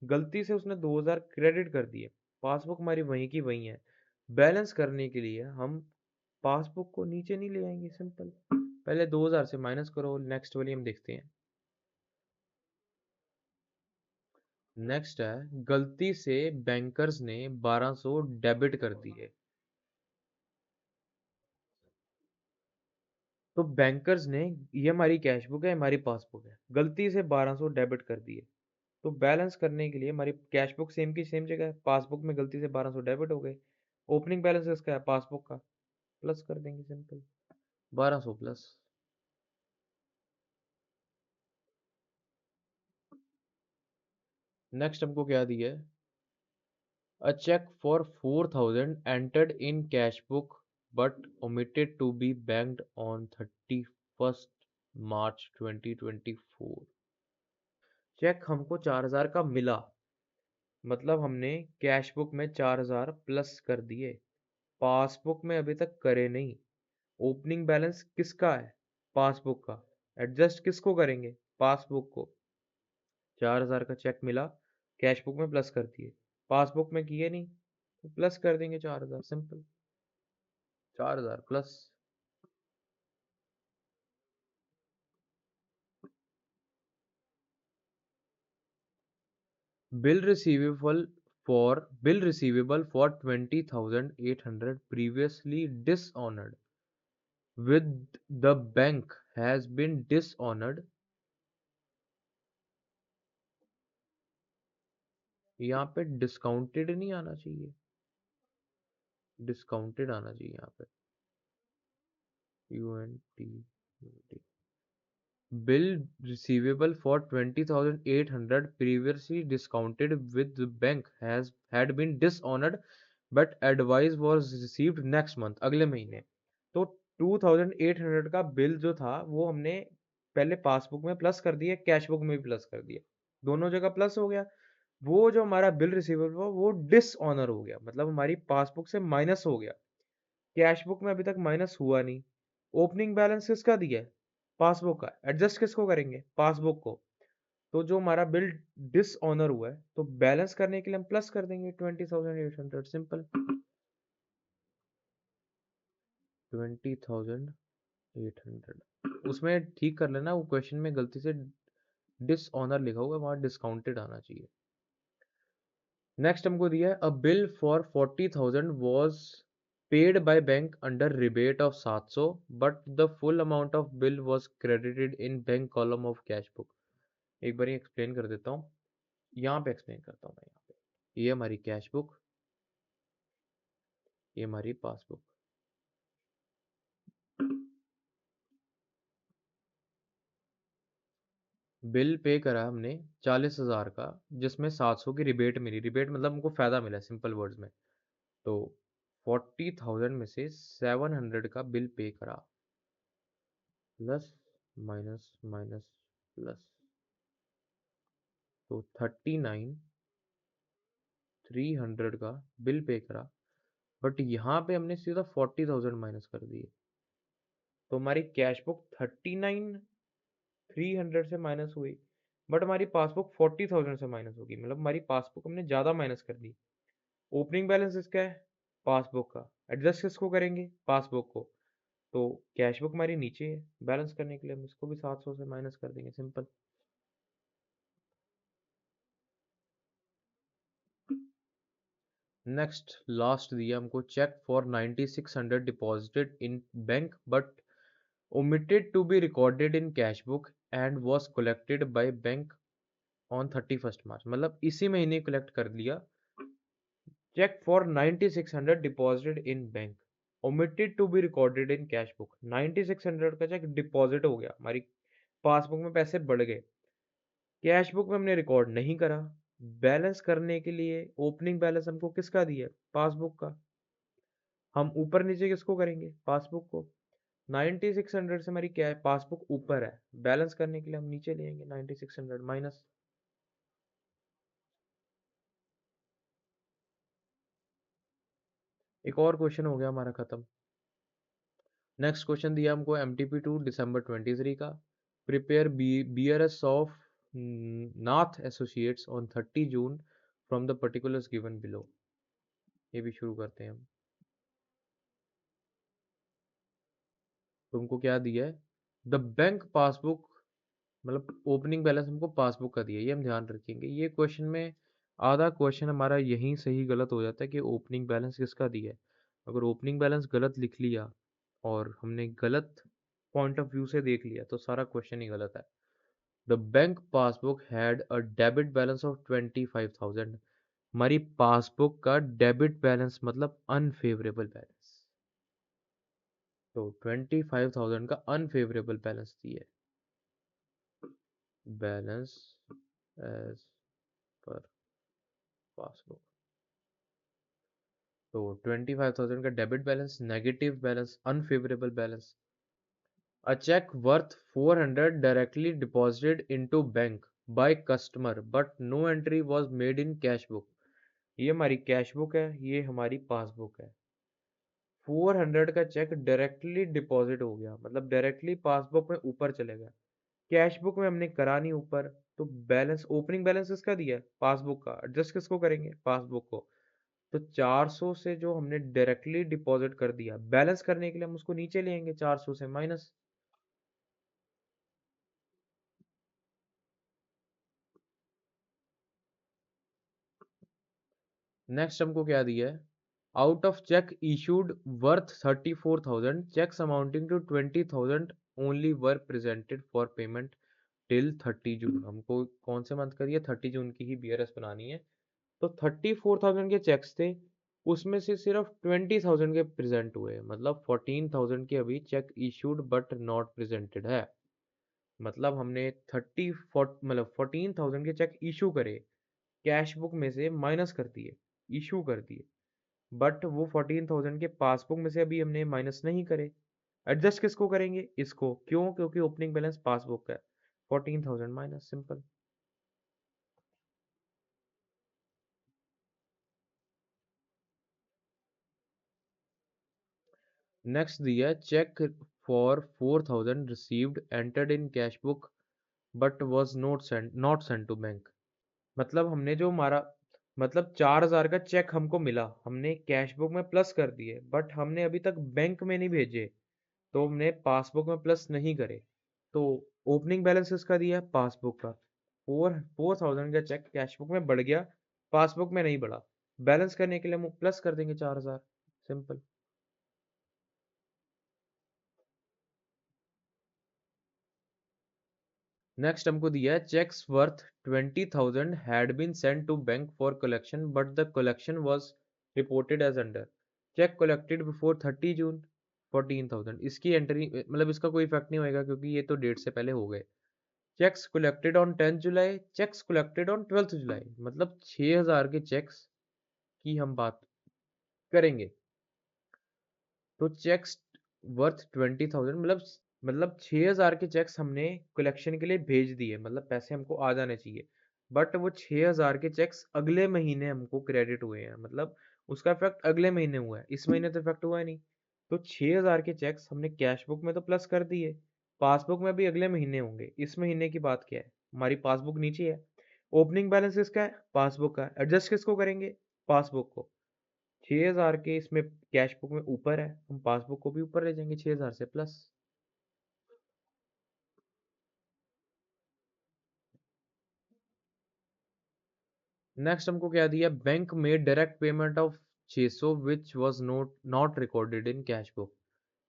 S1: गलती से उसने 2,000 क्रेडिट कर दिए, पासबुक हमारी वहीं की वहीं है। बैलेंस करने के लिए हम पासबुक को नीचे नहीं ले आएंगे, सिंपल, पहले 2,000 से माइनस करो। नेक्स्ट वाली हम देखते हैं। नेक्स्ट है, गलती से बैंकर्स ने 1,200 डेबिट कर दिए, तो बैंकर्स ने, ये हमारी कैश बुक है, हमारी पासबुक है, गलती से 1,200 डेबिट कर दिए, तो बैलेंस करने के लिए हमारी कैश बुक सेम की सेम जगह है, पासबुक में गलती से 1,200 डेबिट हो गए। ओपनिंग बैलेंस इसका है, पासबुक का, प्लस कर देंगे, सिंपल 1,200 प्लस। नेक्स्ट हमको क्या दिया है, a cheque for 4,000 entered in cash book but omitted to be banked on 31st March 2024। Cheque हमको 4,000 का मिला, मतलब हमने कैश बुक में 4,000 प्लस कर दिए, पासबुक में अभी तक करे नहीं। ओपनिंग बैलेंस किसका है, पासबुक का। एडजस्ट किसको करेंगे, पासबुक को। 4,000 का चेक मिला, कैश बुक में प्लस कर दिए, पासबुक में किए नहीं तो प्लस कर देंगे 4,000, simple. 4,000 plus. Bill receivable for 20,800 previously dishonored with the bank has been dishonored। यहाँ पे डिस्काउंटेड नहीं आना चाहिए, डिस्काउंटेड आना चाहिए यहाँ पे। UNT bill receivable for 20,800 previously discounted with the bank has had been dishonored but advice was received next month, अगले महीने। तो 2,800 का बिल जो था वो हमने पहले पासबुक में प्लस कर दिया, कैश बुक में भी प्लस कर दिया, दोनों जगह प्लस हो गया। वो जो हमारा बिल रिसीवेबल हुआ वो डिसऑनर हो गया, मतलब हमारी पासबुक से माइनस हो गया। कैश बुक में अभी तक माइनस हुआ नहीं। ओपनिंग बैलेंस किसका दिया है, पासबुक का। एडजस्ट किसको करेंगे, पासबुक को। तो जो हमारा बिल डिसऑनर हुआ है तो बैलेंस करने के लिए हम प्लस कर देंगे 20,800, सिंपल। 20,800 उसमें ठीक कर लेना, वो क्वेश्चन में गलती से डिसऑनर लिखा होगा, वहां डिस्काउंटेड आना चाहिए। नेक्स्ट हमको दिया है, अ bill for 40,000 was paid by bank under rebate of 700 but the full amount of bill was credited in bank column of cash book। एक बार एक्सप्लेन कर देता हूँ, यहाँ पे एक्सप्लेन करता हूँ मैं। यहाँ पे ये हमारी कैश बुक, ये हमारी पासबुक। बिल पे करा हमने 40,000 का, जिसमें 700 की रिबेट मिली। रिबेट मतलब हमको फायदा मिला, सिंपल वर्ड्स में। तो 40,000 में से 700 का बिल पे करा, प्लस माइनस माइनस प्लस, तो 39,300 का बिल पे करा, बट यहाँ पे हमने सीधा 40,000 माइनस कर दिए। तो हमारी कैश बुक 39,300 से माइनस हुई, बट हमारी पासबुक 40,000 से माइनस होगी, मतलब हमारी पासबुक हमने ज़्यादा माइनस कर दी। ओपनिंग बैलेंस इसका है, पासबुक का। एडजस्ट किसको करेंगे, पासबुक को। तो कैश बुक हमारी नीचे है, बैलेंस करने के लिए हम इसको भी 700 से माइनस कर देंगे, सिंपल। नेक्स्ट लास्ट दिया हमको, cheque for 9,600 deposited in bank but omitted to be recorded in cash book and was collected by bank on 31st March, मतलब इसी महीने कलेक्ट कर लिया। Cheque for 9,600 deposited in bank, omitted to be recorded in cash book। 9,600 का check deposit हो गया, हमारी passbook में पैसे बढ़ गए, कैश बुक में हमने रिकॉर्ड नहीं करा। बैलेंस करने के लिए ओपनिंग बैलेंस हमको किसका दिया, पासबुक का। हम ऊपर नीचे किसको करेंगे, पासबुक को। 9,600 से हमारी क्या है, पासबुक ऊपर है, बैलेंस करने के लिए हम नीचे ले आएंगे 9,600 माइनस। एक और क्वेश्चन हो गया हमारा खत्म। नेक्स्ट क्वेश्चन दिया हमको MTP2 December 23 का, prepare BRS of Nath associates on 30 June from the particulars given below. ये भी शुरू करते हैं हम। तुमको क्या दिया है, द बैंक पासबुक, मतलब ओपनिंग बैलेंस हमको पासबुक का दिया, ये हम ध्यान रखेंगे। ये क्वेश्चन में आधा क्वेश्चन हमारा यहीं सही गलत हो जाता है कि ओपनिंग बैलेंस किसका दिया है। अगर ओपनिंग बैलेंस गलत लिख लिया और हमने गलत पॉइंट ऑफ व्यू से देख लिया तो सारा क्वेश्चन ही गलत है। The bank passbook had a debit balance of 25,000। हमारी पासबुक का डेबिट बैलेंस मतलब अनफेवरेबल बैलेंस, तो 25,000 का अनफेवरेबल बैलेंस दिया है। Balance as per passbook. तो 25,000 का debit balance, negative balance, unfavourable balance. A check worth 400 directly deposited into bank by customer but no entry was made in cash book। ये हमारी cash book है, ये हमारी passbook है। 400 का चेक डायरेक्टली डिपॉजिट हो गया, मतलब डायरेक्टली पासबुक में ऊपर चले गया। कैश बुक में हमने करा नहीं ऊपर, तो बैलेंस, ओपनिंग बैलेंस किसका दिया है? पासबुक का। एडजस्ट किसको करेंगे? पासबुक को। तो 400 से जो हमने डायरेक्टली डिपॉजिट कर दिया, बैलेंस करने के लिए हम उसको नीचे लेंगे 400 से माइनस। नेक्स्ट हमको क्या दिया है? Out of cheque issued worth 34,000 cheques amounting to 20,000 only were presented for payment till 30 June. हमको कौन से मंथ का दिया? 30 जून की ही बीआरएस बनानी है। तो 34,000 के चेक्स थे, उसमें से सिर्फ 20,000 के प्रेजेंट हुए, मतलब 14,000 के अभी check issued but not presented है। मतलब हमने 14,000 के चेक इशू करे, कैश बुक में से माइनस कर दिए, इशू कर दिए, बट वो 14,000 के पासबुक में से अभी हमने माइनस नहीं करे। एडजस्ट किसको करेंगे? इसको। क्यों? क्योंकि ओपनिंग बैलेंस पासबुक का है। 14,000 माइनस, सिंपल। नेक्स्ट दिया है cheque for 4,000 received entered in cash book but was not sent to bank. मतलब हमने जो हमारा, मतलब 4,000 का चेक हमको मिला, हमने कैश बुक में प्लस कर दिए, बट हमने अभी तक बैंक में नहीं भेजे, तो हमने पासबुक में प्लस नहीं करे। तो ओपनिंग बैलेंस किसका दिया है? पासबुक का। 4,000 का चेक कैश बुक में बढ़ गया, पासबुक में नहीं बढ़ा। बैलेंस करने के लिए हम प्लस कर देंगे 4,000, सिंपल। नेक्स्ट हमको दिया है cheques worth 20,000 had been sent to bank for collection but the collection was reported as under. Cheque collected before 30 June 14,000। इसकी एंट्री, मतलब इसका कोई इफेक्ट नहीं होएगा क्योंकि ये तो डेट से पहले हो गए। Cheques collected on 10 July, cheques collected on 12 July, मतलब 6,000 के चेक्स की हम बात करेंगे। तो चेक्स वर्थ 20,000, मतलब 6,000 के चेक्स हमने कलेक्शन के लिए भेज दिए, मतलब पैसे हमको आ जाने चाहिए, बट वो 6,000 के चेक्स अगले महीने हमको क्रेडिट हुए हैं, मतलब उसका इफेक्ट अगले महीने हुआ है, इस महीने तो इफेक्ट हुआ है नहीं। तो 6,000 के चेक्स हमने कैश बुक में तो प्लस कर दिए, पासबुक में भी अगले महीने होंगे। इस महीने की बात क्या है? हमारी पासबुक नीचे है। ओपनिंग बैलेंस किसका है? पासबुक का। एडजस्ट किसको करेंगे? पासबुक को। 6,000 के इसमें कैश बुक में ऊपर है, हम पासबुक को भी ऊपर ले जाएंगे 6,000 से प्लस। नेक्स्ट हमको क्या दिया? बैंक में direct payment of 600 which was not recorded in cash book.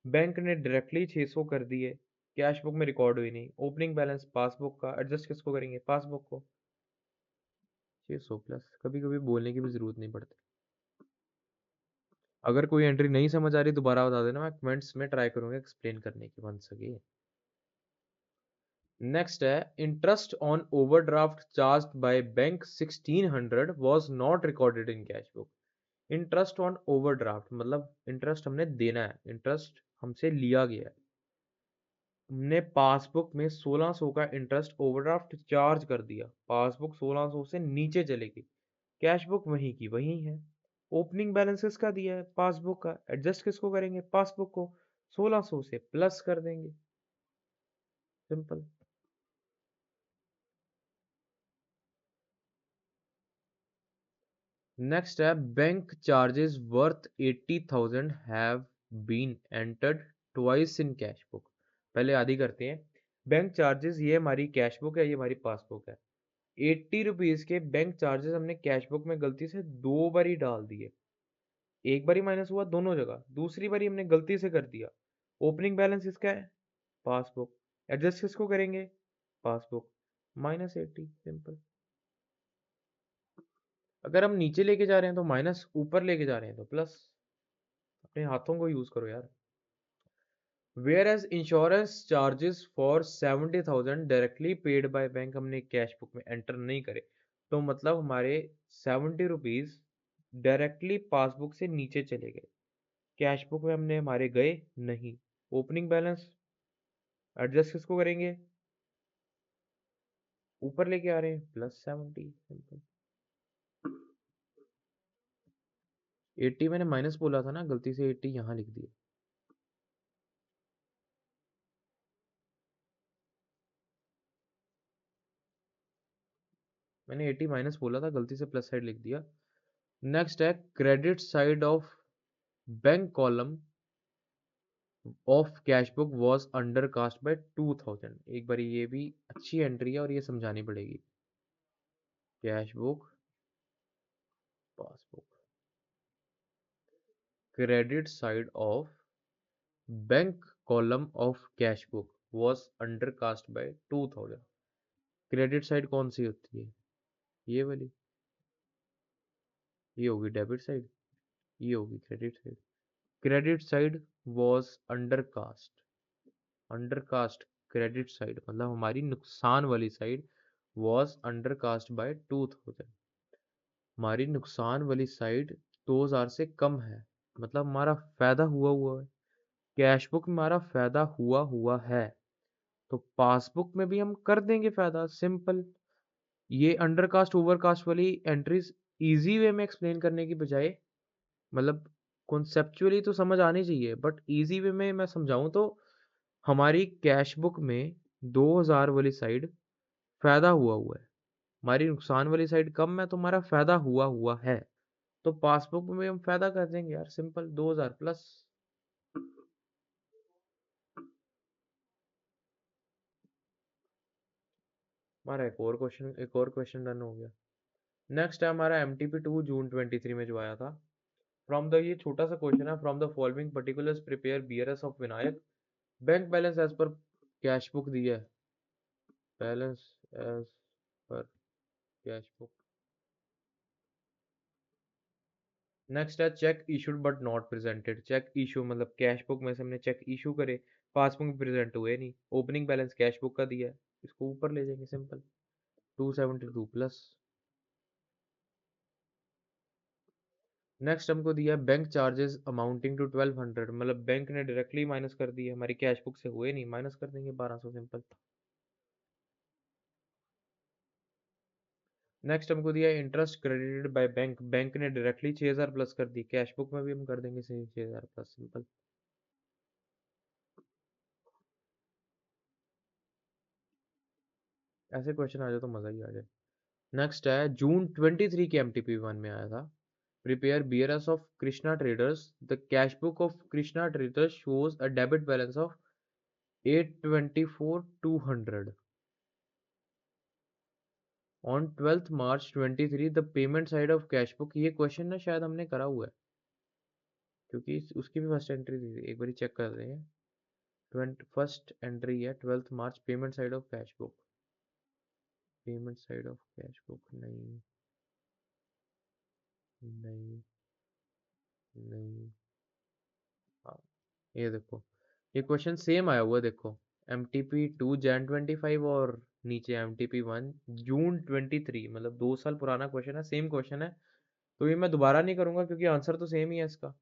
S1: Bank ने डायरेक्टली 600 कर दिए, कैश बुक में रिकॉर्ड हुई नहीं। ओपनिंग बैलेंस पासबुक का। एडजस्ट किसको करेंगे? पासबुक को। 600 प्लस। कभी कभी बोलने की भी जरूरत नहीं पड़ती। अगर कोई एंट्री नहीं समझ आ रही दोबारा बता देना, मैं कमेंट्स में ट्राई करूंगा एक्सप्लेन करने की वंस अगेन। नेक्स्ट है interest on overdraft charged by bank 1,600 was not recorded in cash book. Interest on overdraft मतलब इंटरेस्ट हमने देना है, इंटरेस्ट हमसे लिया गया है। हमने पासबुक में 1,600 का इंटरेस्ट ओवरड्राफ्ट चार्ज कर दिया, पासबुक 1,600 से नीचे चलेगी, कैश बुक वहीं की वहीं है। ओपनिंग बैलेंस किसका दिया है? पासबुक का। एडजस्ट किसको करेंगे? पासबुक को। 1,600 से प्लस कर देंगे, सिंपल। नेक्स्ट है bank charges worth 80,000 have been entered twice in cash book. पहले आदि करते हैं। बैंक चार्जेस, ये हमारी कैश बुक है, ये हमारी पासबुक है। 80 रुपीज के बैंक चार्जेस हमने कैश बुक में गलती से 2 बारी डाल दिए। एक बारी माइनस हुआ दोनों जगह, दूसरी बारी हमने गलती से कर दिया। ओपनिंग बैलेंस इसका है? पासबुक। एडजस्ट किसको करेंगे? पासबुक। -80, सिंपल। अगर हम नीचे लेके जा रहे हैं तो माइनस, ऊपर लेके जा रहे हैं तो प्लस। अपने हाथों को यूज करो यार। Whereas insurance charges for 70,000 directly paid by bank, हमने कैश बुक में एंटर नहीं करे। तो मतलब हमारे 70 रुपीज डायरेक्टली पासबुक से नीचे चले गए, कैश बुक में हमने हमारे गए नहीं। ओपनिंग बैलेंस एडजस्ट किसको करेंगे, ऊपर लेके आ रहे हैं, +70 सिंपल। 80 मैंने माइनस बोला था ना, गलती से 80 यहाँ लिख दिया। मैंने 80 माइनस बोला था, गलती से प्लस साइड लिख दिया। नेक्स्ट है credit side of bank column of cash book was under cast by 2000। एक बार ये भी अच्छी एंट्री है और ये समझानी पड़ेगी। Cash book passbook credit side of bank column of cash book was under cast by 2000। Credit side कौन सी होती है, ये वाली, ये होगी डेबिट साइड, ये होगी credit side. Credit side was undercast credit side मतलब हमारी नुकसान वाली साइड वॉज अंडरकास्ट बाय 2000। हमारी नुकसान वाली साइड 2000 से कम है, मतलब हमारा फायदा हुआ हुआ है। कैश बुक में हमारा फायदा हुआ हुआ है, तो पासबुक में भी हम कर देंगे फायदा, सिंपल। ये अंडरकास्ट ओवरकास्ट वाली एंट्रीज इजी वे में एक्सप्लेन करने की बजाय, मतलब कॉन्सेप्चुअली तो समझ आनी चाहिए, बट इजी वे में मैं समझाऊं तो हमारी कैश बुक में 2000 वाली साइड फायदा हुआ हुआ है, हमारी नुकसान वाली साइड कम है, तो हमारा फायदा हुआ हुआ है। तो पासबुक में हम फायदा कर देंगे यार, सिंपल 2000 प्लस। हमारा एक और क्वेश्चन डन हो गया। नेक्स्ट है हमारा MTP 2 जून 23 में जो आया था। फ्रॉम द, ये छोटा सा क्वेश्चन है, from the following particulars prepare BRS of Vinayak, bank balance as per cash book दिया है, balance as per cash book. Next है cheque issued but not presented. Cheque issue मतलब कैश बुक में से हमने चेक इशू करे, passbook में present हुए नहीं। ओपनिंग बैलेंस कैश बुक का दिया है, इसको ऊपर ले जाएंगे सिंपल, 272 प्लस। नेक्स्ट हमको दिया बैंक चार्जेस अमाउंटिंग टू 1200, मतलब बैंक ने डायरेक्टली माइनस कर दिए, हमारी कैश बुक से हुए नहीं, माइनस कर देंगे 1200 सिंपल। नेक्स्ट हमको दिया interest credited by bank, bank ने डायरेक्टली 6000 प्लस कर दी, कैश बुक में भी हम कर देंगे 6000 प्लस सिंपल। ऐसे क्वेश्चन आ जाए तो मजा ही आ जाए। नेक्स्ट है जून 23 के MTP 1 में आया था। Prepare BRS of Krishna traders, the cash book of Krishna traders shows a debit balance of 824,200 on 12th March 23, the payment side of cash book. ये क्वेश्चन ना शायद हमने करा हुआ है, क्योंकि उसकी भी फर्स्ट एंट्री थी, एक बार चेक कर रहे हैं। फर्स्ट एंट्री है 12th March, payment side of cash book, payment side of cash book, नहीं नहीं नहीं, हाँ ये देखो, ये क्वेश्चन सेम आया हुआ है, देखो MTP 2 Jan 25 और नीचे MTP 1 June 23, मतलब 2 साल पुराना क्वेश्चन है, सेम क्वेश्चन है। तो ये मैं दोबारा नहीं करूंगा क्योंकि आंसर तो सेम ही है इसका,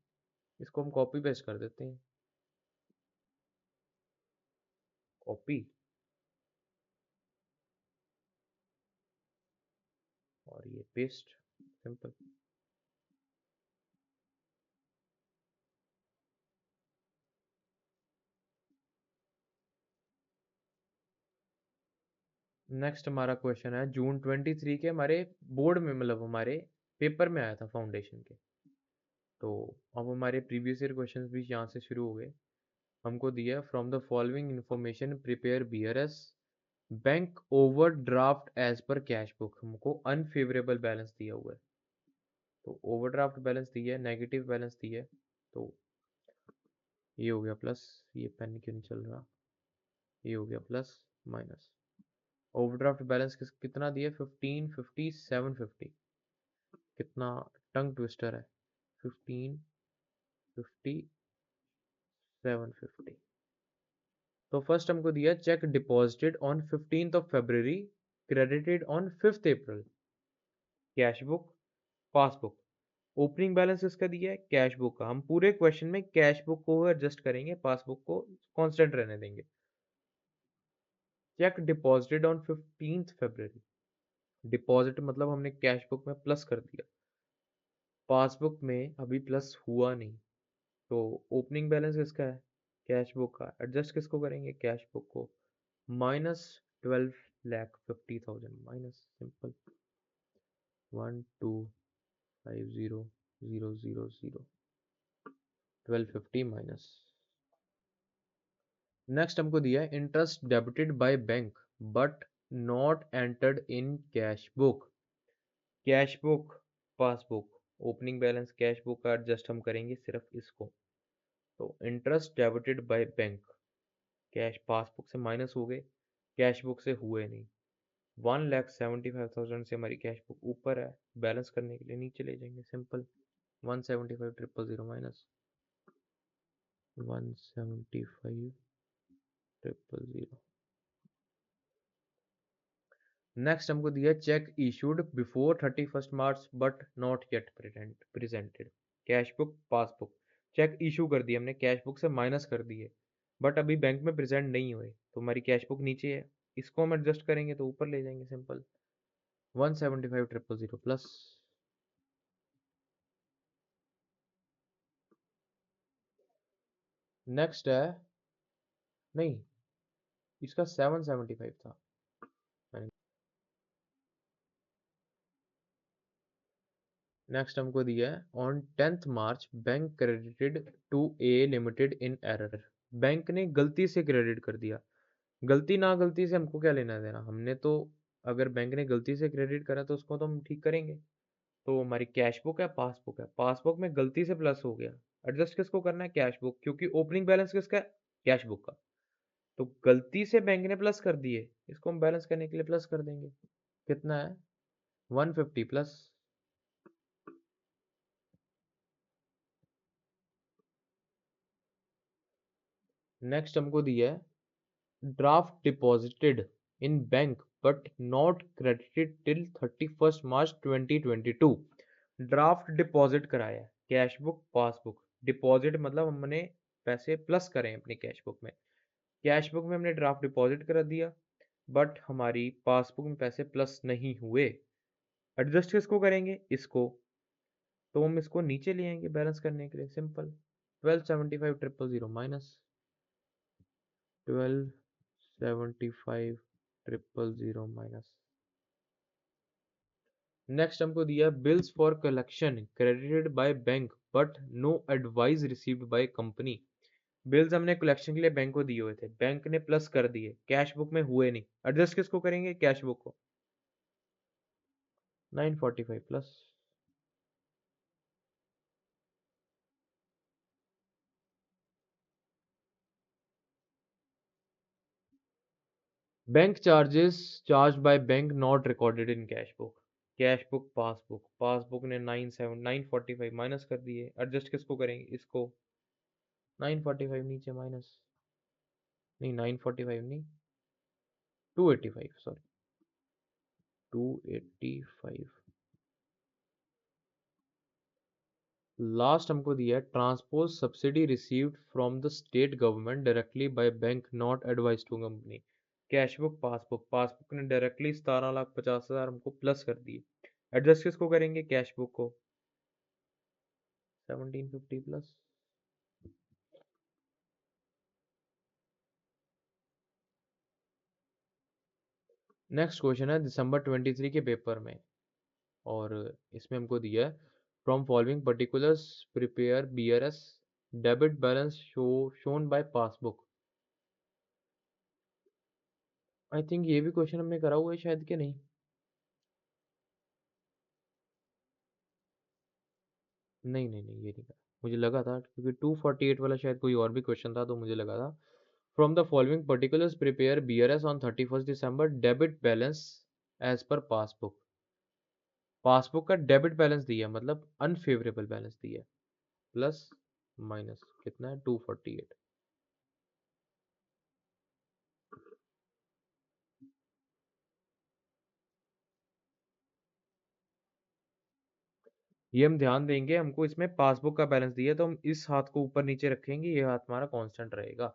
S1: इसको हम कॉपी पेस्ट कर देते हैं। कॉपी और ये पेस्ट, सिंपल। नेक्स्ट हमारा क्वेश्चन है June 23 के, हमारे बोर्ड में मतलब हमारे पेपर में आया था फाउंडेशन के। तो अब हमारे प्रीवियस ईयर क्वेश्चंस भी यहाँ से शुरू हो गए। हमको दिया from the following information prepare BRS bank overdraft as per cash book, हमको अनफेवरेबल बैलेंस दिया हुआ है। तो ओवरड्राफ्ट बैलेंस दिया है, नेगेटिव बैलेंस दिया है, तो ये हो गया प्लस, ये पेन क्यों नहीं चल रहा, ये हो गया प्लस माइनस। ओवरड्राफ्ट बैलेंस कितना दिया, 1550 750, कितना टंग ट्विस्टर है, 1550 750। तो फर्स्ट हमको दिया cheque deposited on 15th of February, credited on 5th April। Cash book, passbook. Opening balance किसका दिया है? कैश बुक का। हम पूरे क्वेश्चन में कैश बुक को एडजस्ट करेंगे, पासबुक को कांस्टेंट रहने देंगे। Check deposited on 15th February। Deposit मतलब हमने कैश बुक में प्लस कर दिया, पासबुक में अभी प्लस हुआ नहीं। तो ओपनिंग बैलेंस किसका है? कैश बुक का। एडजस्ट किसको करेंगे? कैश बुक को। -12,50,000 माइनस, सिंपल। 12,50,000, 1250 माइनस। नेक्स्ट हमको दिया है interest debited by bank but not entered in cash book. Cash book, passbook, opening balance cash book का एडजस्ट हम करेंगे सिर्फ इसको। तो interest debited by bank, cash passbook से माइनस हो गए, कैश बुक से हुए नहीं। 1,75,000 से हमारी कैश बुक ऊपर है, बैलेंस करने के लिए नीचे ले जाएंगे, सिंपल। 175,000 माइनस 175,000। नेक्स्ट हमको दिया cheque issued before 31st March but not yet presented. Cash book, passbook. Cheque issue कर दिया हमने, कैश बुक से माइनस कर दिए, बट अभी बैंक में प्रेजेंट नहीं हुए, तो हमारी कैश बुक नीचे है। इसको हम एडजस्ट करेंगे तो ऊपर ले जाएंगे, सिंपल। 175,000 प्लस। नेक्स्ट है, नहीं, इसका 775 था। नेक्स्ट हमको दिया है on 10th March bank credited to A limited in error. बैंक ने गलती से क्रेडिट कर दिया। गलती ना गलती से हमको क्या लेना देना, हमने तो, अगर बैंक ने गलती से क्रेडिट करा तो उसको तो हम ठीक करेंगे। तो हमारी कैश बुक है, पासबुक है, पासबुक में गलती से प्लस हो गया, एडजस्ट किसको करना है? कैश बुक, क्योंकि ओपनिंग बैलेंस किसका है? कैश बुक का। तो गलती से बैंक ने प्लस कर दिए, इसको हम बैलेंस करने के लिए प्लस कर देंगे। कितना है? 150 प्लस। नेक्स्ट हमको दिया है draft deposited in bank but not credited till 31st March 2022। Draft deposit कराया है, कैश बुक, पासबुक। डिपॉजिट मतलब हमने पैसे प्लस करें अपनी कैश बुक में। कैश बुक में हमने ड्राफ्ट डिपॉजिट करा दिया, बट हमारी पासबुक में पैसे प्लस नहीं हुए। एडजस्ट किसको करेंगे? इसको। तो हम इसको नीचे ले आएंगे बैलेंस करने के लिए, सिंपल। 12,75,000 minus 12,75,000 minus. नेक्स्ट हमको दिया bills for collection credited by bank but no advice received by company. Bills हमने कलेक्शन के लिए बैंक को दिए हुए थे, बैंक ने प्लस कर दिए, कैश बुक में हुए नहीं। एडजस्ट किसको करेंगे? कैश बुक को। 945 plus. Bank charges charge by bank not recorded in cash book. Cash book, passbook, passbook ने 945 माइनस कर दिए, एडजस्ट किसको करेंगे? इसको। 945 नीचे माइनस, नहीं 945 नहीं, 285, सॉरी, 285। लास्ट हमको दिया है transport subsidy received from the state government directly by bank not advice to company. Cash book, passbook, passbook ने डायरेक्टली 17,50,000 हमको प्लस कर दिए, एडजस्ट किसको करेंगे? कैश बुक को। 1750 प्लस। नेक्स्ट क्वेश्चन है दिसंबर 23 के पेपर में, और इसमें हमको दिया है from following particulars prepare BRS debit balance shown by passbook. I think ये भी क्वेश्चन हमने करा हुआ है शायद, कि नहीं? नहीं नहीं नहीं, ये नहीं करा। मुझे लगा था, क्योंकि 248 वाला शायद कोई और भी क्वेश्चन था, तो मुझे लगा था from the following particulars prepare BRS on 31st December debit balance as per passbook. Passbook का डेबिट बैलेंस दिया, मतलब अनफेवरेबल बैलेंस दिया, प्लस माइनस कितना है? 248। ये हम ध्यान देंगे, हमको इसमें पासबुक का बैलेंस दिया है, तो हम इस हाथ को ऊपर नीचे रखेंगे, ये हाथ हमारा कांस्टेंट रहेगा।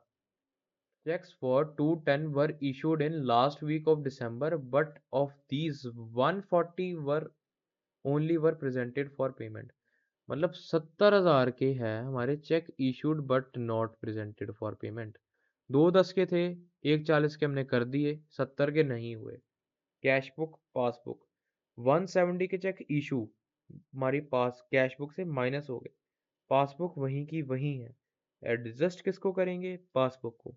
S1: Checks for 210 were issued in last week of December, but of these 140 were presented for payment. मतलब 70,000 के हैं हमारे check issued but not presented for payment. 210 के थे, 140 के हमने कर दिए, 70 के नहीं हुए। कैश बुक पासबुक 170 के चेक इशू हमारी पास कैश बुक से माइनस हो गए, पासबुक वहीं की वहीं है। एडजस्ट किसको करेंगे? पासबुक को।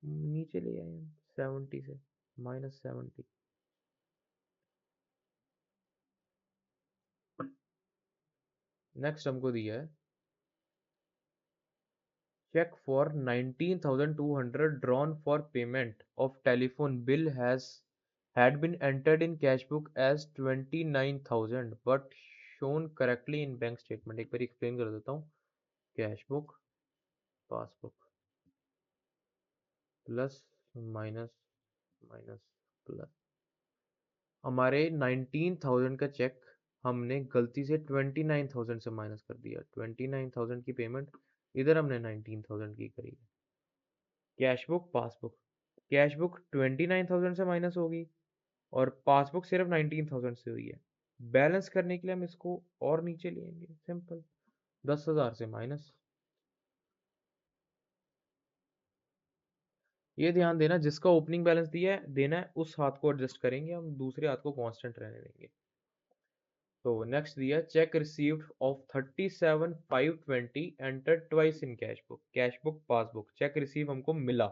S1: नीचे ले आए हम 70 से, -70। नेक्स्ट हमको दिया है cheque for 19,200 drawn for payment of telephone bill had been entered in cash book as 29,000 but shown correctly in bank statement। एक बार एक्सप्लेन कर देता हूँ। Cash book passbook plus minus minus plus, हमारे 19,000 का चेक हमने गलती से 29,000 से माइनस कर दिया। 29,000 की पेमेंट इधर हमने 19,000 की करी है। Cash book passbook, cash book 29,000 से माइनस होगी और पासबुक सिर्फ 19,000 से हुई है। बैलेंस करने के लिए हम इसको और नीचे लेंगे, सिंपल 10,000 से माइनस। ये ध्यान देना, जिसका ओपनिंग बैलेंस दिया है देना है उस हाथ को एडजस्ट करेंगे, हम दूसरे हाथ को कांस्टेंट रहने देंगे। तो नेक्स्ट दिया check received of 37,520 enter twice in cash book. Cash book passbook check receive हमको मिला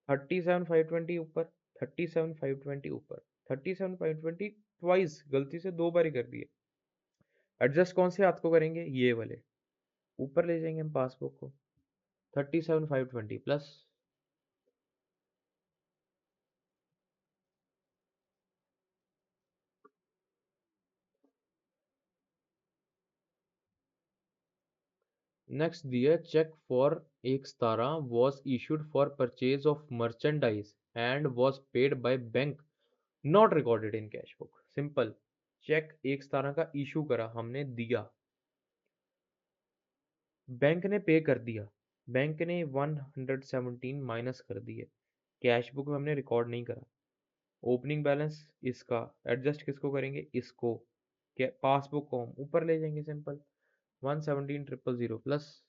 S1: 37,520 ऊपर, 37,520 ऊपर, 37,520 ट्वाइस गलती से दो बार ही कर दिए। एडजस्ट कौन से हाथ को करेंगे? ये वाले ऊपर ले जाएंगे हम पासबुक को। 37,520 प्लस नेक्स्ट दिया check for 1/17 was issued for purchase of merchandise and was paid by bank not recorded in cash book। Simple, cheque 1/17 का इशू करा हमने, दिया, बैंक ने पे कर दिया, बैंक ने 117 माइनस कर दिए, कैश बुक में हमने रिकॉर्ड नहीं करा। ओपनिंग बैलेंस इसका, एडजस्ट किसको करेंगे? इसको। पासबुक को हम ऊपर ले जाएंगे, सिंपल 117,000 प्लस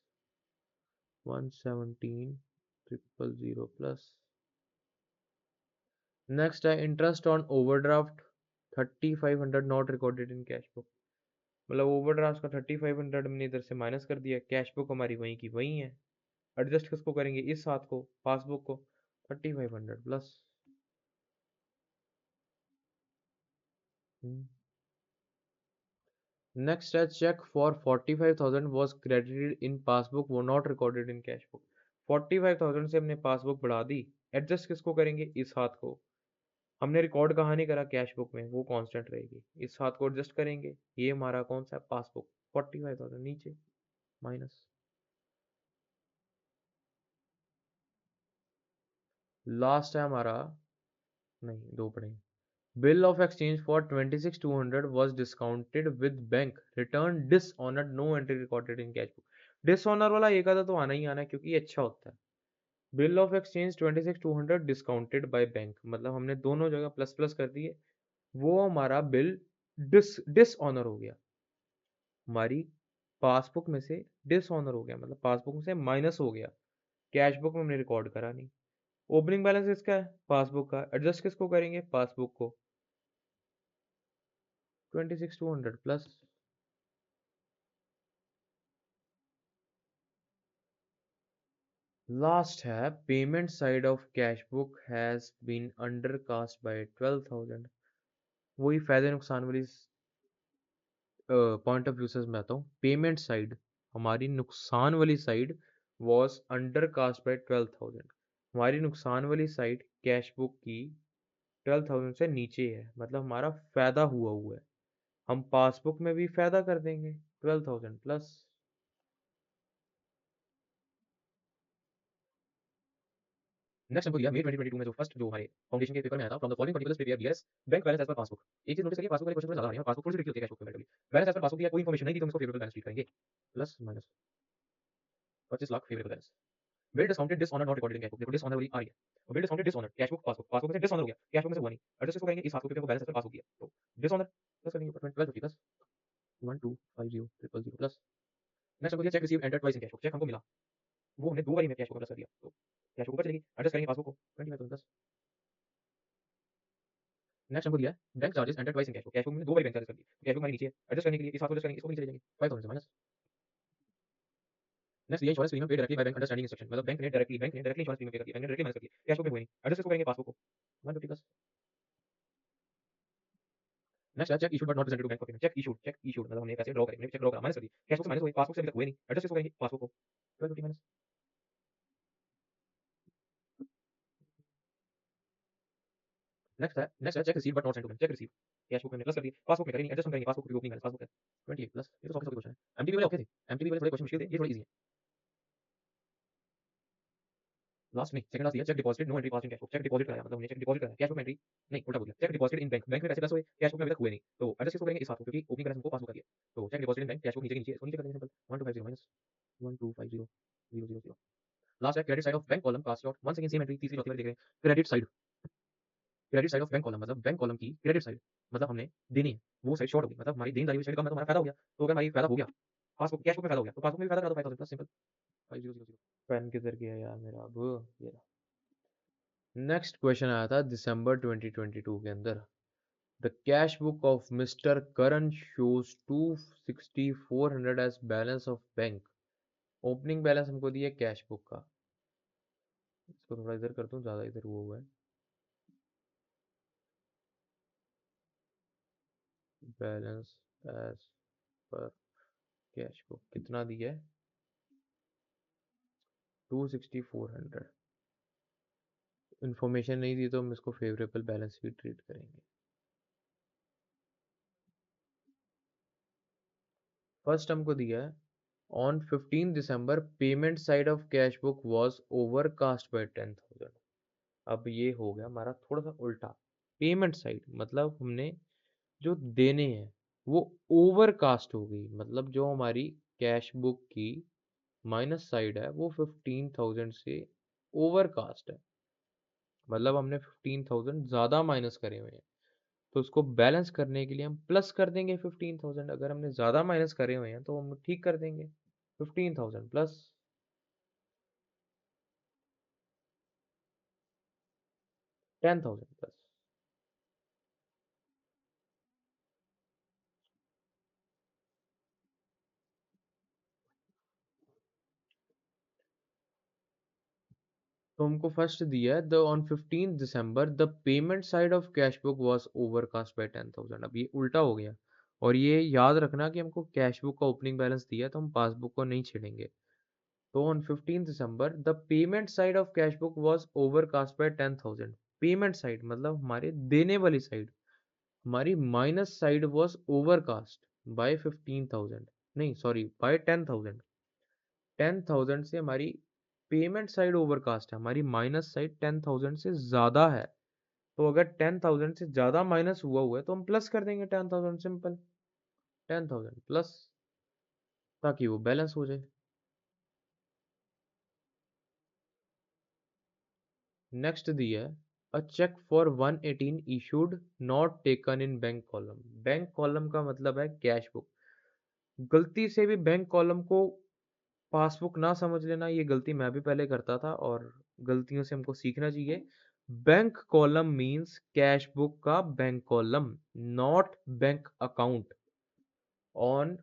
S1: 117,000 प्लस। नेक्स्ट है interest on overdraft 3,500 not recorded in cash book. मतलब ओवरड्राफ्ट का 3,500 हमने इधर से माइनस कर दिया, कैश बुक हमारी वहीं की वहीं है। एडजस्ट किसको करेंगे? इस हाथ को, पासबुक को। 3,500 प्लस। नेक्स्ट है cheque for 45,000 was credited in passbook वो not recorded in cash book. 45,000 से हमने पासबुक बढ़ा दी, एडजस्ट किसको करेंगे? इस हाथ को। हमने रिकॉर्ड कहाँ नहीं करा? कैश बुक में, वो कांस्टेंट रहेगी। इस हाथ को एडजस्ट करेंगे, ये हमारा कौन सा? पासबुक। 45,000 नीचे माइनस। लास्ट है हमारा, नहीं दो पढ़ेंगे। Bill of exchange for 26,200 was discounted with bank return dishonored no entry recorded in cash book। Dishonour वाला एक आधा तो आना ही आना है क्योंकि ये अच्छा होता है। Bill of exchange 26,200 discounted bye bank, मतलब हमने दोनों जगह प्लस प्लस कर दिए, वो हमारा बिल डिसऑनर हो गया। हमारी पासबुक में से डिसऑनर हो गया, मतलब पासबुक में से माइनस हो गया, कैश बुक में हमने रिकॉर्ड करा नहीं। ओपनिंग बैलेंस किसका है? पासबुक का। एडजस्ट किसको करेंगे? पासबुक को। 26,200 प्लस। लास्ट है payment side of cash book has been undercast by 12,000। वही फायदे नुकसान वाली पॉइंट ऑफ व्यू से मैं आता हूँ। पेमेंट साइड, हमारी नुकसान वाली साइड वॉज अंडरकास्ट बाय 12,000। हमारी नुकसान वाली साइड कैश बुक की 12,000 से नीचे है, मतलब हमारा फायदा हुआ हुआ है। हम पासबुक में भी फायदा कर देंगे 12,000 प्लस। नेक्स्ट हमको दिया मई 2022 में जो फर्स्ट जो हमारे फाउंडेशन के पेपर में आया था from the following particulars prepare BS bank balance as per passbook. एक चीज नोटिस करिए पासबुक वाले क्वेश्चन थोड़े ज्यादा आ रहे हैं और पासबुक थोड़ी सी ट्रिकी होती है cash book comparatively. Balance as per passbook दिया कोई इन्फॉर्मेशन नहीं दी तो हम इसको फेवरेबल बैलेंस शीट करेंगे plus minus 25 lakh favourable balance. Bill discounted dishonour not recorded in cash book. देखो डिसऑनर वाली आ रही है और bill discounted dishonour cash book passbook passbook में से डिसऑनर हो गया कैश बुक में से हुआ नहीं एडजस्ट इसको करेंगे इस हाथ को क्योंकि बैलेंस एज पर पासबुक दिया तो डिसऑनर प्लस करेंगे 1250 प्लस 1250000 प्लस। नेक्स्ट हमको दिया cheque receive enter twice in cash book. Cheque हमको मिला वो हमने दो बार ही में कैश बुक प्लस कर दिया तो कैश बुक ऊपर चलेगी एडजस्ट करेंगे पासबुक को 25000 प्लस। नेक्स्ट हमको दिया है bank charges enter twice in cash book. Cash book में दो बार बैंक चार्जेस कर दिए कैश बुक हमारी नीचे है एडजस्ट करने के लिए इस हाथ को एडजस्ट करेंगे इसको नीचे ले जाएंगे 5000 से माइनस। नेक्स्ट दिया इंश्योरेंस प्रीमियम पे directly by bank understanding instruction मतलब बैंक ने डायरेक्टली इंश्योरेंस प्रीमियम पे कर दिया बैंक ने डायरेक्टली माइनस कर दिया कैश बुक में हुई नहीं एडजस्ट इसको करेंगे पासबुक को 150 प्लस। नेक्स्ट है cheque issued but not presented to bank for payment. Cheque issued मतलब हमने पैसे ड्रॉ करे चेक ड्रॉ करा माइनस कर दी कैश बुक से माइनस हुई पासबुक से अभी तक हुए नहीं एडजस्ट इसको करेंगे पासबुक को 1250 माइनस। नेक्स्ट है cheque receive but not send to bank. Cheque receive cash book में प्लस कर दी पासबुक में करेंगे एडजस्ट हम करेंगे पासबुक की ओपनिंग बैलेंस पासबुक है 28 प्लस। ये तो सॉफ्ट क्वेश्चन है एमटीबी वाले ओके थे एमटीबी वाले थोड़े क्वेश्चन मुश्किल थे ये थोड़े इजी है। लास्ट नहीं सेकंड लास्ट दिया cheque deposited no entry pass in cash book. Cheque deposit कराया मतलब हमने चेक डिपॉजिट कराया कैश बुक में एंट्री नहीं उल्टा बोल दिया cheque deposited in bank bank में पैसे प्लस हुए कैश बुक में अभी तक हुए नहीं तो एडजस्ट इसको करेंगे इस हाथ को क्योंकि ओपनिंग बैलेंस हमको पासबुक कर दिया तो cheque deposited in bank cash book नीचे के नीचे इसको नीचे कर देंगे सिंपल 1250 माइनस 1250000। लास्ट है credit side of bank column cast out once again same entry तीसरी चौथी बार देख रहे हैं credit side of bank column मतलब बैंक कॉलम की क्रेडिट साइड मतलब हमने देनी है वो साइड शॉर्ट हो गई मतलब हमारी देनदारी वाली साइड कम है तो हमारा फायदा हो गया तो अगर हमारी फायदा हो गया पासबुक कैश बुक में फायदा हो गया तो पासबुक में भी फायदा करा दो 5000 प्लस सिंपल 5000। पेन किधर गया यार मेरा अब ये नेक्स्ट क्वेश्चन आया था दिसंबर 2022 के अंदर the cash book of mister Karan shows 26400 as balance of bank. Opening balance हमको दिया कैश बुक का इसको थोड़ा इधर कर दूं ज्यादा इधर वो हुआ है balance as per cash book कितना दिया है 26400। इन्फॉर्मेशन नहीं दी तो हम इसको फेवरेबल बैलेंस भी ट्रीट करेंगे। फर्स्ट हमको दिया है on 15 December payment side of cash book was overcast bye 10,000। अब ये हो गया हमारा थोड़ा सा उल्टा पेमेंट साइड मतलब हमने जो देने हैं वो ओवरकास्ट हो गई मतलब जो हमारी कैश बुक की माइनस साइड है वो 15,000 से ओवरकास्ट है मतलब हमने 15,000 ज़्यादा माइनस करे हुए हैं तो उसको बैलेंस करने के लिए हम प्लस कर देंगे 15,000। अगर हमने ज़्यादा माइनस करे हुए हैं तो हम ठीक कर देंगे 15,000 प्लस 10,000 प्लस। तो हमको फर्स्ट दिया है the on 15 December the payment side of cash book was overcast bye 10,000। अब ये उल्टा हो गया और ये याद रखना कि हमको कैश बुक का ओपनिंग बैलेंस दिया तो हम पासबुक को नहीं छेड़ेंगे। तो on 15 December the payment side of cash book was overcast bye 10,000। Payment side मतलब हमारे देने वाली साइड हमारी minus side was overcast bye 15,000 नहीं सॉरी बाय 10,000। 10,000 से हमारी पेमेंट साइड ओवरकास्ट है हमारी माइनस साइड 10,000 से ज़्यादा है तो अगर 10,000 से ज़्यादा माइनस हुआ है तो हम प्लस कर देंगे 10,000 सिंपल 10,000 प्लस ताकि वो बैलेंस हो जाए। नेक्स्ट दिया है a cheque for 118 issued not taken in bank column. Bank column का मतलब है कैश बुक। गलती से भी बैंक कॉलम को पासबुक ना समझ लेना ये गलती मैं भी पहले करता था और गलतियों से हमको सीखना चाहिए। Bank column means cash book का bank column not bank account on.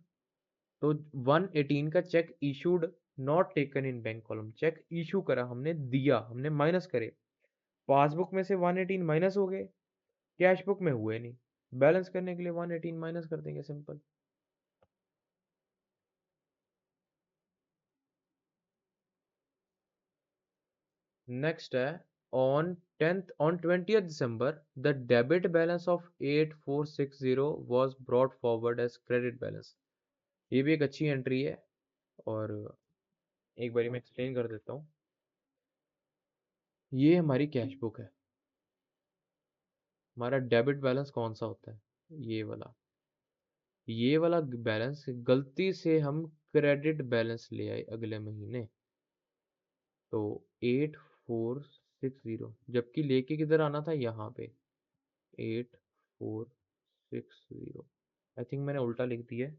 S1: तो 118 का cheque issued not taken in bank column cheque issue करा हमने दिया हमने माइनस करे पासबुक में से 118 माइनस हो गए कैश बुक में हुए नहीं बैलेंस करने के लिए 118 माइनस कर देंगे सिंपल। नेक्स्ट है on 20th December the debit balance of 8460 was brought forward as credit balance. ये भी एक अच्छी एंट्री है और एक बारी मैं एक्सप्लेन कर देता हूँ। ये हमारी कैश बुक है। हमारा डेबिट बैलेंस कौन सा होता है? ये वाला बैलेंस गलती से हम क्रेडिट बैलेंस ले आए अगले महीने, तो 8460, जबकि लेके किधर आना था? यहाँ पे 8460। आई थिंक मैंने उल्टा लिख दिया है।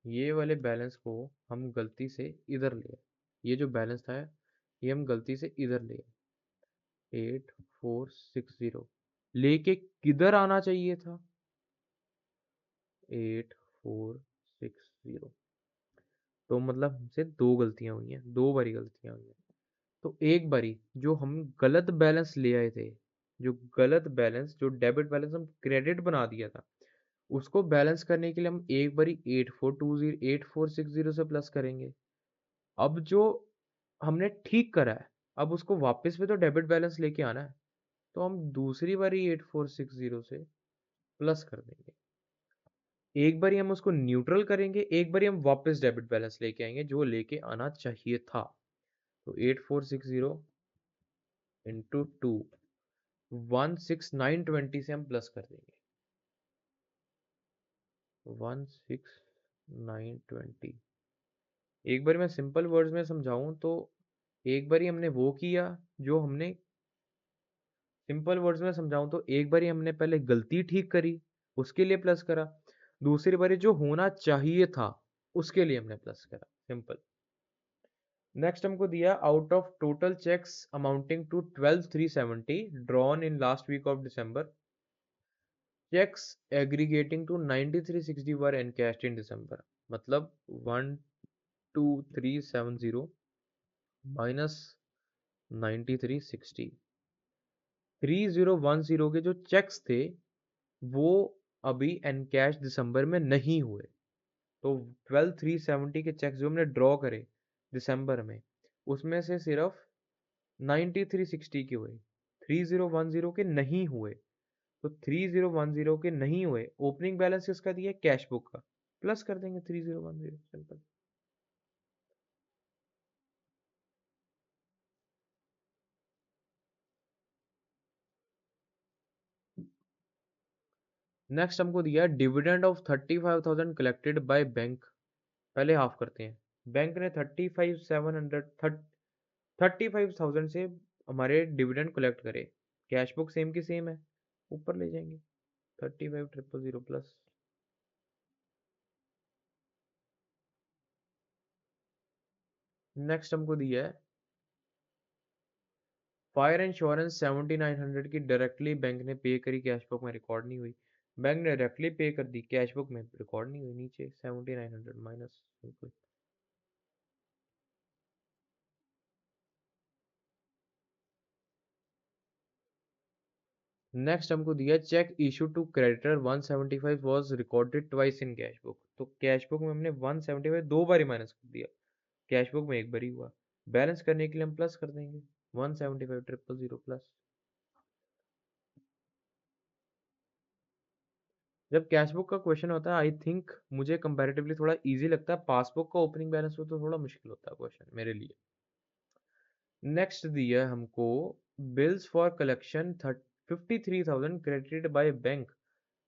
S1: ये वाले बैलेंस को हम गलती से इधर ले आए। ये जो बैलेंस था ये हम गलती से इधर ले आए, 8460। लेके किधर आना चाहिए था? 8460। तो मतलब हमसे दो गलतियां हुई हैं, दो बारी गलतियां हुई हैं। तो एक बारी जो हम गलत बैलेंस ले आए थे, जो गलत बैलेंस, जो डेबिट बैलेंस हम क्रेडिट बना दिया था, उसको बैलेंस करने के लिए हम एक बारी 8460 से प्लस करेंगे। अब जो हमने ठीक करा है, अब उसको वापस भी तो डेबिट बैलेंस लेके आना है, तो हम दूसरी बारी 8460 से प्लस कर देंगे। एक बारी हम उसको न्यूट्रल करेंगे, एक बारी हम वापस डेबिट बैलेंस लेके आएंगे जो लेके आना चाहिए था। तो 8460 इंटू 2, 16920 से हम प्लस कर देंगे, 16920। एक बार मैं सिंपल वर्ड्स में समझाऊं तो एक बारी हमने वो किया जो हमने, सिंपल वर्ड्स में समझाऊं तो एक बारी हमने पहले गलती ठीक करी, उसके लिए प्लस करा। दूसरी बारी जो होना चाहिए था उसके लिए हमने प्लस करा, सिंपल। नेक्स्ट हमको दिया, out of total cheques amounting to 12370 drawn in last week of December, checks aggregating to 9360 were encashed in December। मतलब 12370 माइनस 9360, 3010 के जो चेक्स थे वो अभी एनकैश दिसंबर में नहीं हुए। तो 12370 के चेक्स जो हमने ड्रॉ करे दिसंबर में, उसमें से सिर्फ 9360 के हुए, 3010 के नहीं हुए। तो 3010 के नहीं हुए, ओपनिंग बैलेंस किसका दिया? कैश बुक का, प्लस कर देंगे 3010, सिंपल। नेक्स्ट हमको दिया dividend of 35,000 collected by bank. पहले हाफ करते हैं। बैंक ने 35,000 से हमारे डिविडेंड कलेक्ट करे। कैश बुक सेम की सेम है, ऊपर ले जाएंगे 35,000 प्लस। नेक्स्ट हमको दिया है फायर इंश्योरेंस 7900 की डायरेक्टली बैंक ने पे करी, कैश बुक में रिकॉर्ड नहीं हुई। बैंक ने डायरेक्टली पे कर दी, कैश बुक में रिकॉर्ड नहीं हुई, नीचे 7900 माइनस। नेक्स्ट हमको दिया cheque issue to creditor 175 was recorded twice in cash book. तो कैश बुक में हमने 175 दो बार माइनस कर दिया, कैश बुक में एक बार ही हुआ। बैलेंस करने के लिए हम प्लस कर देंगे 175,000 प्लस। जब कैश बुक का क्वेश्चन होता है, आई थिंक मुझे कंपैरेटिवली थोड़ा इजी लगता है। पासबुक का ओपनिंग बैलेंस हो तो थोड़ा मुश्किल होता है क्वेश्चन मेरे लिए। नेक्स्ट दिया है हमको bills for collection 53,000 credited by bank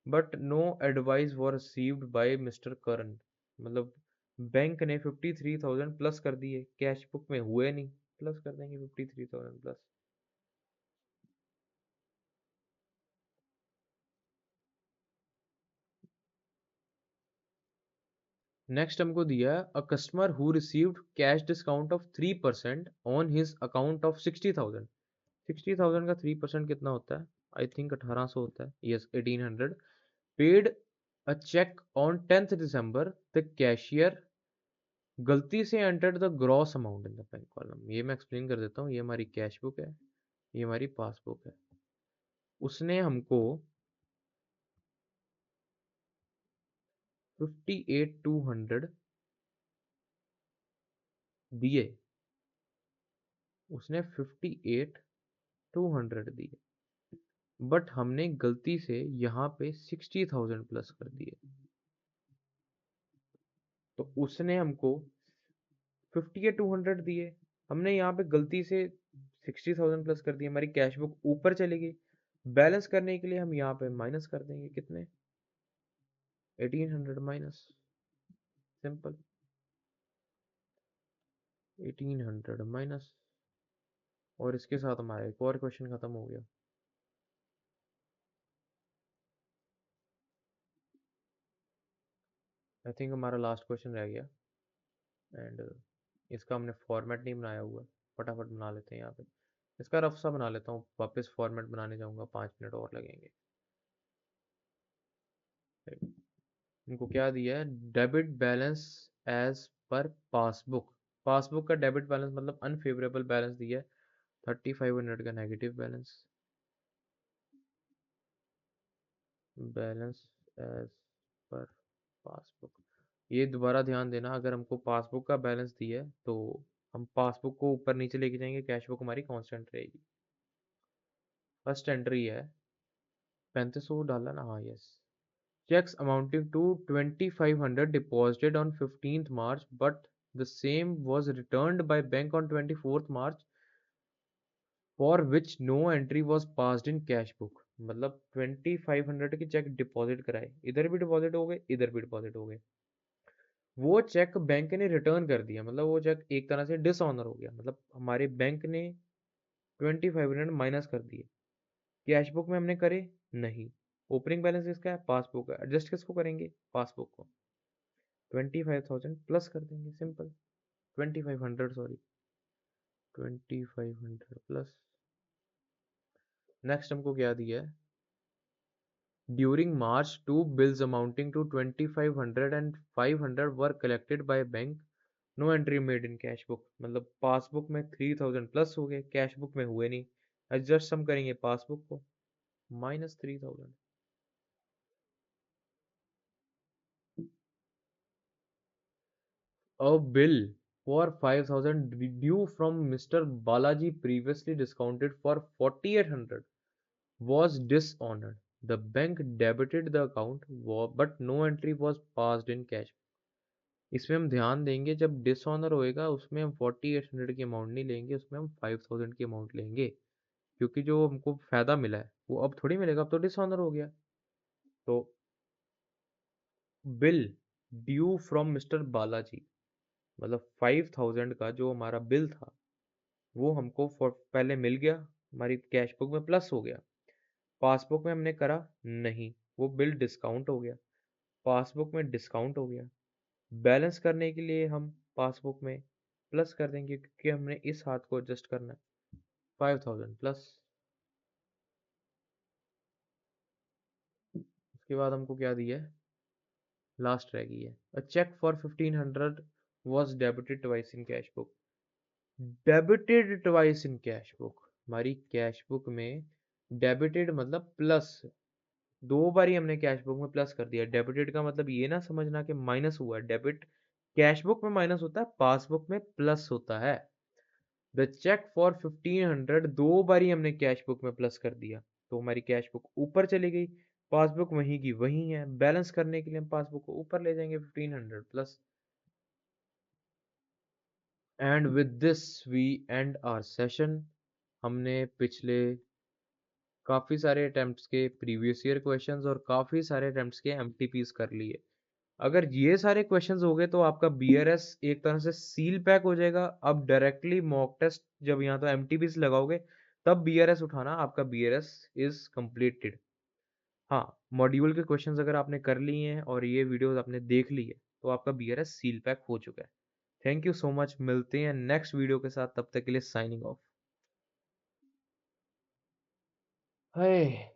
S1: but no advice was received by mister Karan. मतलब बैंक ने 53,000 प्लस कर दिए, कैश बुक में हुए नहीं, प्लस कर देंगे 53,000 प्लस। नेक्स्ट हमको दिया a customer who received cash discount of 3% on his account of 60,000। 60,000 का 3% कितना होता है? आई थिंक 1800 होता है, yes 1800। Paid a cheque on 10th December, the cashier गलती से entered the gross amount in the bank column. ये मैं एक्सप्लेन कर देता हूँ। ये हमारी कैश बुक है, ये हमारी पासबुक है। उसने हमको 58,200 दिए, उसने 58,200 दिए, बट हमने गलती से यहाँ पे 60,000 प्लस कर दिए। तो उसने हमको 58,200 दिए, हमने यहाँ पे गलती से 60,000 प्लस कर दिया, हमारी कैश बुक ऊपर चलेगी। बैलेंस करने के लिए हम यहाँ पे माइनस कर देंगे, कितने 1800 माइनस, सिंपल 1800 माइनस, और इसके साथ हमारा एक और क्वेश्चन खत्म हो गया। आई थिंक हमारा लास्ट क्वेश्चन रह गया, एंड इसका हमने फॉर्मेट नहीं बनाया हुआ, फटाफट बना लेते हैं यहाँ पे। इसका रफ सा बना लेता हूँ, वापस फॉर्मेट बनाने जाऊँगा, 5 मिनट और लगेंगे। इनको क्या दिया है, debit balance as per passbook. Passbook का डेबिट बैलेंस मतलब अनफेवरेबल बैलेंस दिया है, 3500 का negative balance, balance as per passbook. ये दोबारा ध्यान देना, अगर हमको पासबुक का बैलेंस दिया है तो हम पासबुक को ऊपर नीचे लेके जाएंगे, कैश बुक हमारी कांस्टेंट रहेगी। फर्स्ट एंट्री है 3500 डाला ना, हाँ yes. Checks amounting to 2500 deposited on 15th March, but the same was returned by bank on 24th March, for which no entry was passed in cash book। मतलब 2500 के check deposit कराए, इधर भी deposit हो गए, इधर भी डिपॉजिट हो गए। वो चेक बैंक ने रिटर्न कर दिया, मतलब वो चेक एक तरह से डिसऑनर हो गया, मतलब हमारे बैंक ने 2500 माइनस कर दिए। कैश बुक में हमने करे नहीं। ओपनिंग बैलेंस किसका है, पासबुक का। एडजस्ट किसको करेंगे, पासबुक को। 25,000 प्लस कर देंगे, सिंपल 2500, सॉरी 2500 प्लस। नेक्स्ट हमको क्या दिया है, during March two bills amounting to 2500 and 500 were collected by bank, no entry made in cash book. मतलब पासबुक में 3000 प्लस हो गए, कैश बुक में हुए नहीं। एडजस्ट हम करेंगे पासबुक को, -3000। A bill for 5,000 due from Mr. Balaji, previously discounted for 4,800, was dishonored. The bank debited the account, but no entry was passed in cash। इसमें हम ध्यान देंगे, जब डिसऑनर होएगा उसमें हम 4,800 की अमाउंट नहीं लेंगे, उसमें हम 5,000 की अमाउंट लेंगे, क्योंकि जो हमको फायदा मिला है वो अब थोड़ी मिलेगा, अब तो डिसऑनर हो गया। तो bill due from mister Balaji, मतलब 5,000 का जो हमारा बिल था वो हमको पहले मिल गया, हमारी कैश बुक में प्लस हो गया। पासबुक में हमने करा नहीं, वो बिल डिस्काउंट हो गया, पासबुक में डिस्काउंट हो गया। बैलेंस करने के लिए हम पासबुक में प्लस कर देंगे, क्योंकि हमने इस हाथ को एडजस्ट करना है। 5,000 प्लस। उसके बाद हमको क्या दिया है, लास्ट रह गई है, a cheque for 1500 was debited twice in cash book. Debited twice in cash book, हमारी कैश बुक में डेबिटेड मतलब प्लस, दो बार ही हमने कैश बुक में प्लस कर दिया। डेबिटेड का मतलब ये ना समझना कि माइनस हुआ है, डेबिट कैश बुक में माइनस होता है, पासबुक में प्लस होता है। द चेक फॉर 1500, दो बार ही हमने कैश बुक में प्लस कर दिया, तो हमारी कैश बुक ऊपर चली गई, पासबुक वहीं की वहीं है। बैलेंस करने के लिए हम पासबुक को ऊपर ले जाएंगे, 1500 plus. And with this we end our session. हमने पिछले काफ़ी सारे अटेम्प्ट्स के प्रीवियस ईयर क्वेश्चंस और काफ़ी सारे अटेम्प्ट्स के एमटीपीज कर लिए। अगर ये सारे क्वेश्चंस हो गए तो आपका बीआरएस एक तरह से सील पैक हो जाएगा। अब डायरेक्टली मॉक टेस्ट जब यहाँ तो एमटीपीज लगाओगे तब बीआरएस उठाना, आपका बीआरएस इज कंप्लीटेड। हाँ, मॉड्यूल के क्वेश्चंस अगर आपने कर लिए हैं और ये वीडियोस आपने देख ली है तो आपका बीआरएस सील पैक हो चुका है। थैंक यू सो मच, मिलते हैं नेक्स्ट वीडियो के साथ, तब तक के लिए साइनिंग ऑफ। हाय।